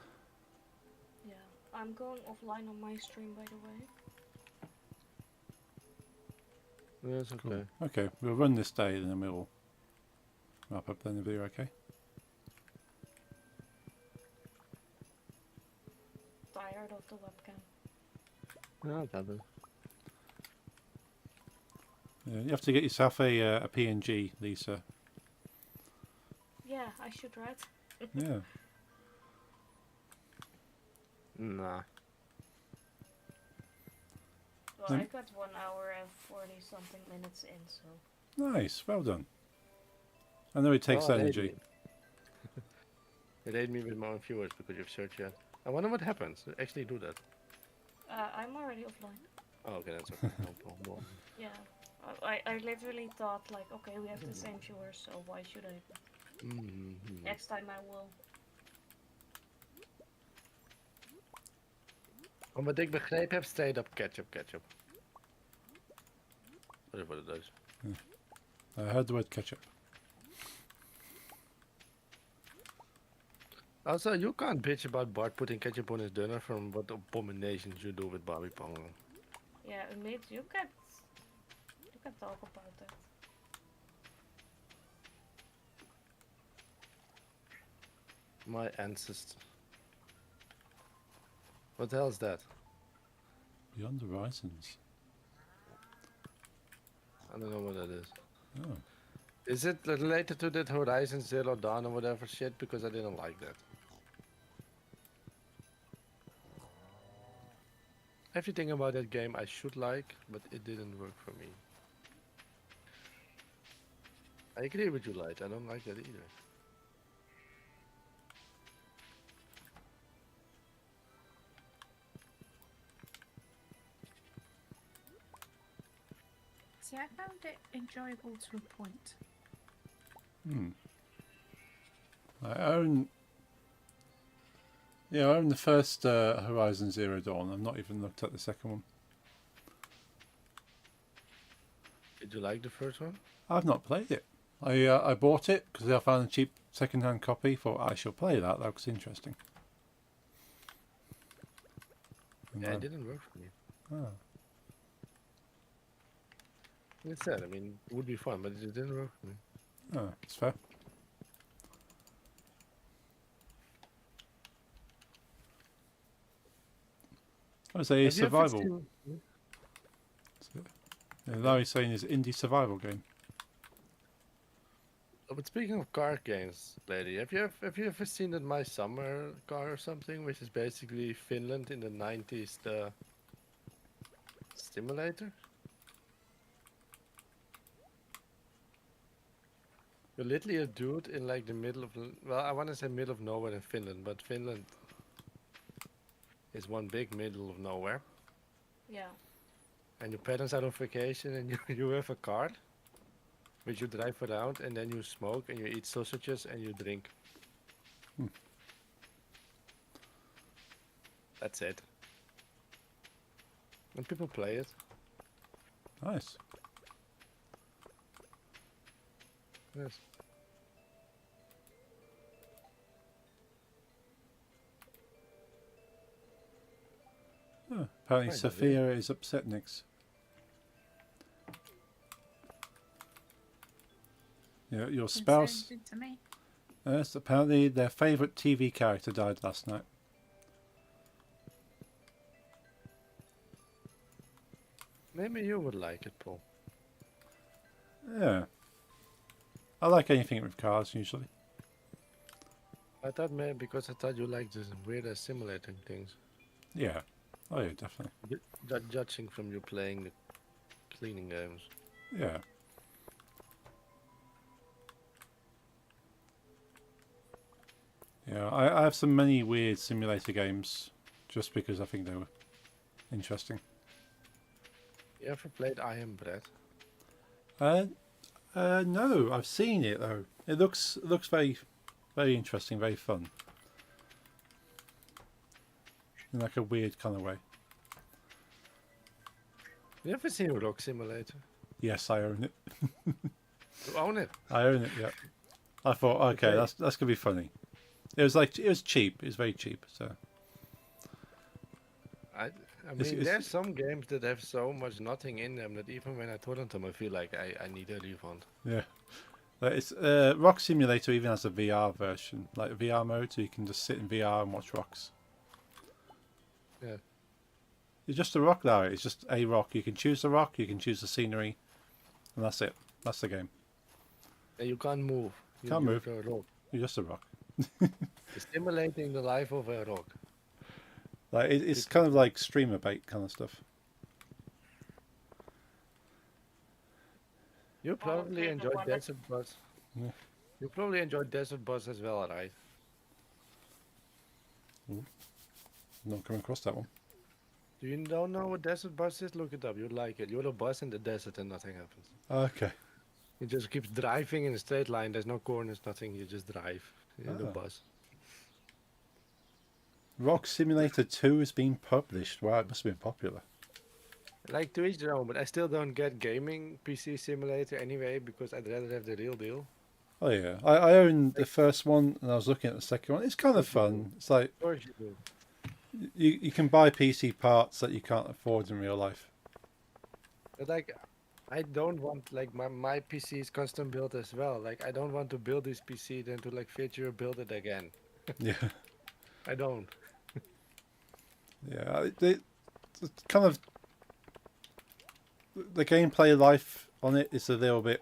Yeah. I'm going offline on my stream, by the way. That's Cool. okay. Okay, we'll run this day and then we'll wrap up then the video, okay? Tired of the webcam. No, it happens. You have to get yourself a PNG, Lisa. Yeah, I should, right? Yeah. Nah. Well, Then- I got 1 hour and 40 something minutes in, so. Nice, well done. I know it takes Oh, it ate energy. me. It ate me with my own viewers because you've searched yet. I wonder what happens. Actually, do that. I'm already offline. Oh, okay, that's okay. No problem. Yeah. I literally thought, like, okay, we have the same viewers, so why should I? Mhm. Next time I will. Wat ik begrepen heb, straight up ketchup. That is what it is. I heard the word ketchup. Also, you can't bitch about Bart putting ketchup on his dinner from what abominations you do with Bobby Pong. Yeah, Umid, you can talk about that. My ancestor. What the hell is that? Beyond Horizons. I don't know what that is. Oh. Is it related to that Horizon Zero Dawn or whatever shit? Because I didn't like that. Everything about that game I should like, but it didn't work for me. I agree with you, Light. I don't like that either. See, I found it enjoyable to a point. Hmm. I own. Yeah, I own the first Horizon Zero Dawn. I've not even looked at the second one. Did you like the first one? I've not played it. I bought it because I found a cheap second-hand copy. Thought I shall play that. That looks interesting. And Yeah, it then- didn't work for me. oh. It's sad. I mean, it would be fun, but it just didn't work for me. Oh, it's fair. I was a Have you ever survival. seen- Yeah, Larry's saying is indie survival game. Oh, but speaking of car games, lady, have you ever seen that My Summer car or something, which is basically Finland in the 90s, the simulator? You're literally a dude in like the middle of, well, I want to say middle of nowhere in Finland, but Finland is one big middle of nowhere. Yeah. and your parents are on vacation, and you have a car which you drive around, and then you smoke and you eat sausages and you drink. Hmm. That's it. And people play it. Nice. Yes. Oh, apparently Kind of, Sophia is upset next. Your Didn't say spouse. anything to me. Yes, apparently their favourite TV character died last night. Maybe you would like it, Paul. Yeah. I like anything with cars usually. I thought maybe because I thought you liked this weird simulating things. Yeah. Oh yeah, definitely. Judging from you playing the cleaning games. Yeah. Yeah, I have some many weird simulator games just because I think they were interesting. You ever played I Am Bread? No, I've seen it though. It looks very interesting, very fun. In like a weird kind of way. You ever seen Rock Simulator? Yes, I own it. You own it. I own it. Yeah. I thought, okay, Okay. that's gonna be funny. It was cheap. It was very cheap. So I It's- mean, it's- there's some games that have so much nothing in them that even when I torrent them, I feel like I need a refund. yeah, but it's Rock Simulator even has a VR version, like a VR mode, so you can just sit in VR and watch rocks. Yeah. It's just a rock now. It's just a rock. You can choose the rock. You can choose the scenery, and that's it. That's the game. And you can't move. Can't move. You're a rock. You're just a rock. You're stimulating the life of a rock. Like it's kind of like streamer bait kind of stuff. You probably okay, enjoy the one that- Desert Bus. Yeah. You probably enjoy Desert Bus as well, right? Not coming across that one. Do you don't know what Desert Bus is? Look it up. You'd like it. You're a bus in the desert and nothing happens. Okay. You just keeps driving in a straight line. There's no corners, nothing. You just drive in the Ah. bus. Rock Simulator 2 has been published. Wow, it must have been popular. Like to each their own, but I still don't get gaming PC simulator anyway because I'd rather have the real deal. Oh yeah, I own the first one and I was looking at the second one. It's kind of fun. It's like Of course you do. you can buy PC parts that you can't afford in real life. But like, I don't want like my PC is custom built as well. Like I don't want to build this PC then to like feature build it again. Yeah, I don't. yeah. It's kind of the gameplay life on it is a little bit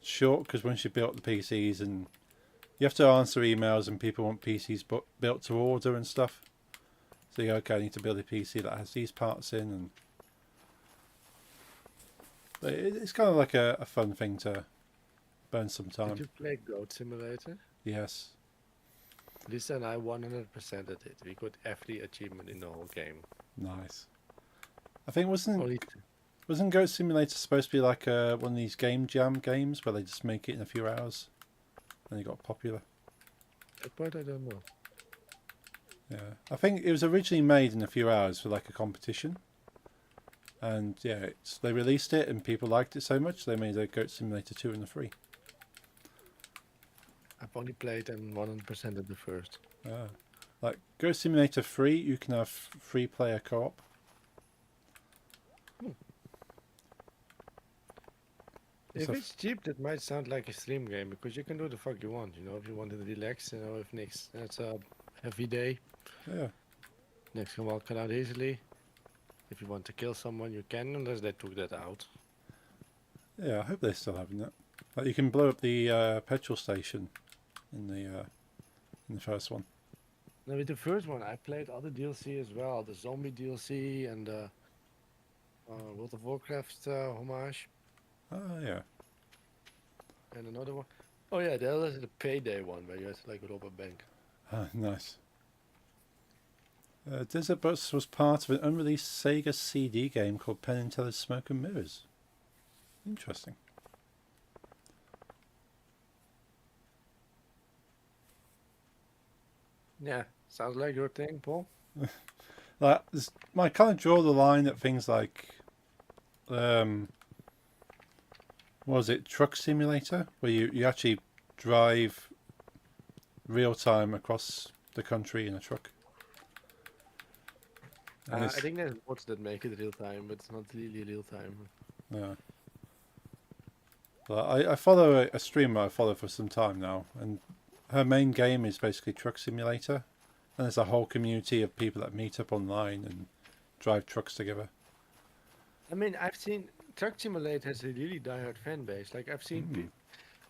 short because once you built the PCs and you have to answer emails and people want PCs built to order and stuff. So you go, okay, I need to build a PC that has these parts in, and but it's kind of like a fun thing to burn some Did time. you play Goat Simulator? Yes. Lisa and I 100%ed it. We got every achievement in the whole game. Nice. I think wasn't Only wasn't Goat Simulator supposed to be like one of these game jam games where they just make it in a few hours, and it got popular. that part I don't know. Yeah, I think it was originally made in a few hours for like a competition, and yeah, they released it and people liked it so much they made a Goat Simulator 2 and the 3. I've only played and 100% of the first. Like Goat Simulator 3, you can have free player co-op. If So- it's cheap, that might sound like a stream game because you can do the fuck you want. You know, if you want to relax, you know, if next it's a heavy day, Yeah, next can walk around easily. If you want to kill someone, you can, unless they took that out. yeah. I hope they're still having that. Like you can blow up the petrol station in the first one. Now with the first one, I played other DLC as well, the zombie DLC and the World of Warcraft homage, Oh yeah. and another one. Oh yeah, there was the payday one where you had to like rob a bank. Ah, nice. Desert Bus was part of an unreleased Sega CD game called Penn and Teller's Smoke and Mirrors. Interesting. Yeah, sounds like your thing, Paul. Like, I kind of draw the line at things like, what was it, Truck Simulator, where you actually drive real time across the country in a truck. And I it's, think there's mods that make it real time, but it's not really real time. yeah. But I follow a streamer I follow for some time now, and her main game is basically Truck Simulator, and there's a whole community of people that meet up online and drive trucks together. I mean, I've seen Truck Simulator has a really diehard fan base. Like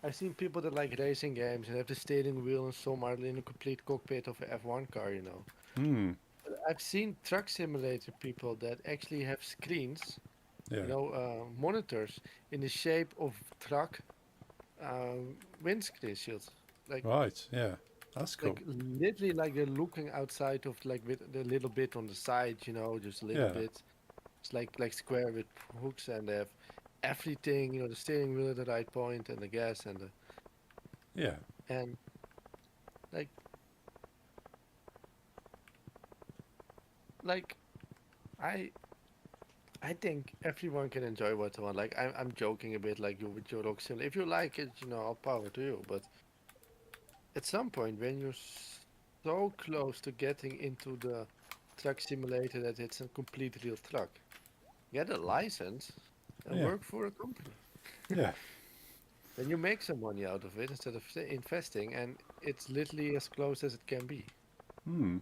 I've seen people that like racing games and have the steering wheel and some are in a complete cockpit of a F1 car, you know. Hmm. But I've seen Truck Simulator people that actually have screens, Yeah. monitors in the shape of truck windscreen shields. Like Right. Yeah. That's cool. like literally like they're looking outside of like with the little bit on the side, you know, just a little Yeah. bit. It's like square with hooks and they have everything, you know, the steering wheel at the right point and the gas Yeah. and like like I I think everyone can enjoy what they want. Like I'm joking a bit like you with your rock sim. If you like it, you know, all power to you. But at some point when you're so close to getting into the truck simulator that it's a complete real truck, get a license and Yeah. work for a company. Yeah. Then you make some money out of it instead of investing, and it's literally as close as it can be. Hmm.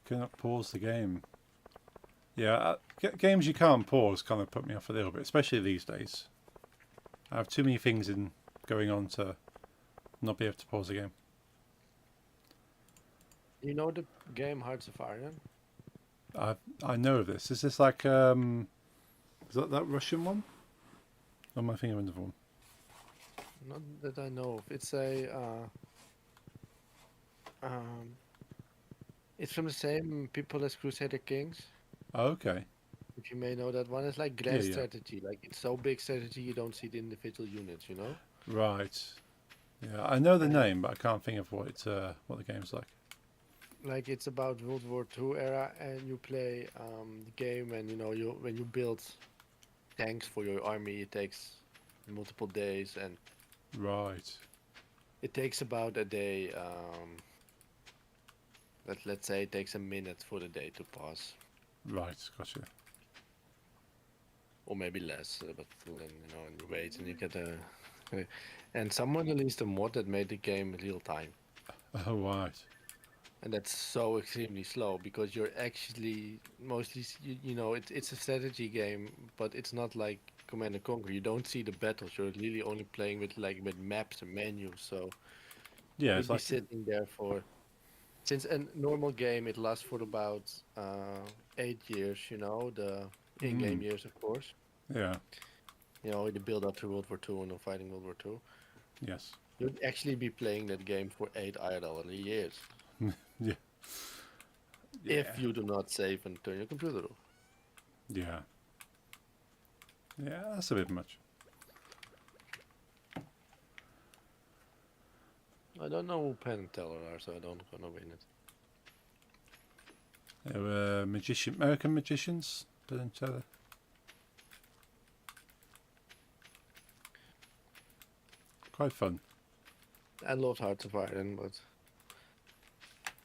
Cannot pause the game. Yeah. Games you can't pause kind of put me off a little bit, especially these days. I have too many things going on to not be able to pause the game. You know the game Hearts of Iron? I know of this. Is this like is that Russian one? Or am I thinking of another one? Not that I know of. Um, it's from the same people as Crusader Kings. Oh, okay. If you may know that one, it's like Yeah, grand yeah. strategy. Like it's so big strategy you don't see the individual units, you know? Right. Yeah, I know the And name, but I can't think of what what the game's like. like it's about World War II era, and you play the game, and you know you when you build tanks for your army, it takes multiple days, and Right. it takes about a day. Let's say it takes a minute for the day to pass, Right. Gotcha. or maybe less. But then you know, and you wait, and you get a. And someone released a mod that made the game real time, Oh, right. and that's so extremely slow because you're actually mostly you know it's a strategy game, but it's not like Command and Conquer. You don't see the battles. You're really only playing with maps and menus. So Yeah, it's you'd be like sitting there for since a normal game it lasts for about 8 years. You know the in-game mm, years, of course. yeah. You know the build up to World War II and the fighting World War II. Yes. You'd actually be playing that game for 8 IRL years Yeah. if Yeah. you do not save and turn your computer off. Yeah. Yeah, that's a bit much. I don't know who Penn and Teller are, so I don't gonna win it. They were American magicians, didn't each other. Quite fun. I loved Hearts of Iron, but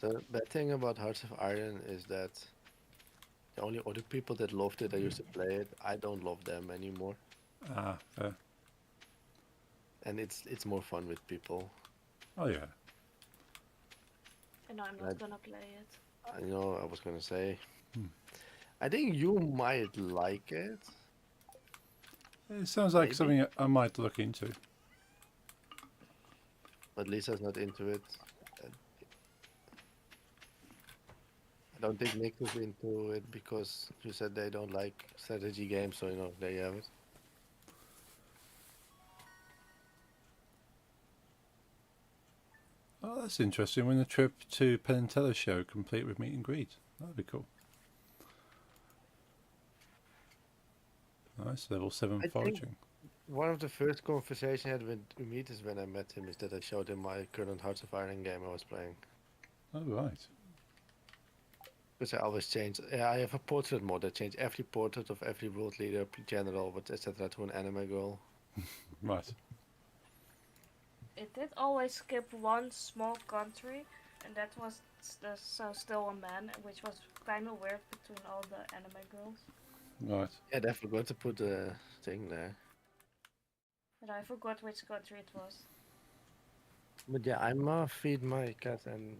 the bad thing about Hearts of Iron is that the only other people that loved it, I used to play it. I don't love them anymore, Ah, fair. and it's more fun with people. Oh, yeah. And I'm I, not gonna play it. you know, I was gonna say, Hmm. I think you might like it, It sounds like maybe, something I might look into. but Lisa's not into it. Uh, I don't think Nick is into it because you said they don't like strategy games, so you know, there you have it. Oh, That's interesting. Win a trip to Penn and Teller show, complete with meet and greet. That'd be cool. Nice, level 7 I think foraging. one of the first conversations I had with Umit is when I met him, is that I showed him my current Hearts of Iron game I was playing. Oh, right. Because I always change. Yeah, I have a portrait mode. I change every portrait of every world leader, general, etc. to an anime girl. Right. It did always skip one small country, and that was still a man, which was kind of weird between all the anime girls. Right. Yeah, I forgot to put the thing there. But I forgot which country it was. But yeah, I'm feed my cat and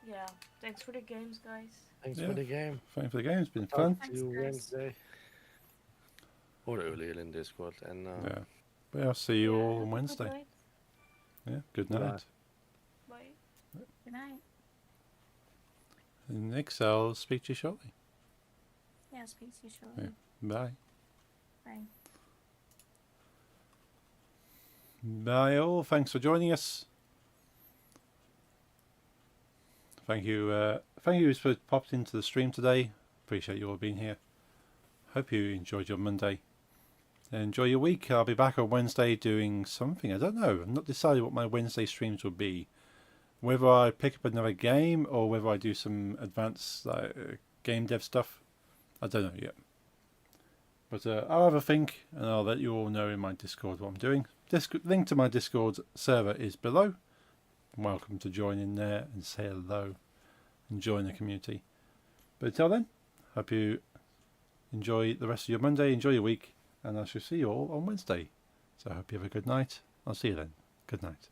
Yeah, thanks for the games, guys. thanks Yeah. for the game. Thanks for the game. It's been Talk fun. to Thanks, you guys. Wednesday. Or earlier in Discord. And Yeah. But I'll see you Yeah, all have on a good Wednesday. night. Yeah. Good Bye. night. Bye. Good night. And Nick, I'll speak to you shortly. Yeah, I'll speak to you shortly. Bye. Bye. Bye all. Thanks for joining us. Thank you. Thank you for popped into the stream today. Appreciate you all being here. Hope you enjoyed your Monday. Enjoy your week. I'll be back on Wednesday doing something. I don't know. I've not decided what my Wednesday streams will be. Whether I pick up another game or whether I do some advanced game dev stuff. I don't know yet. But I'll have a think and I'll let you all know in my Discord what I'm doing. Link to my Discord server is below. Welcome to join in there and say hello and join the community. But until then, hope you enjoy the rest of your Monday, enjoy your week, and I shall see you all on Wednesday. So I hope you have a good night. I'll see you then. Good night.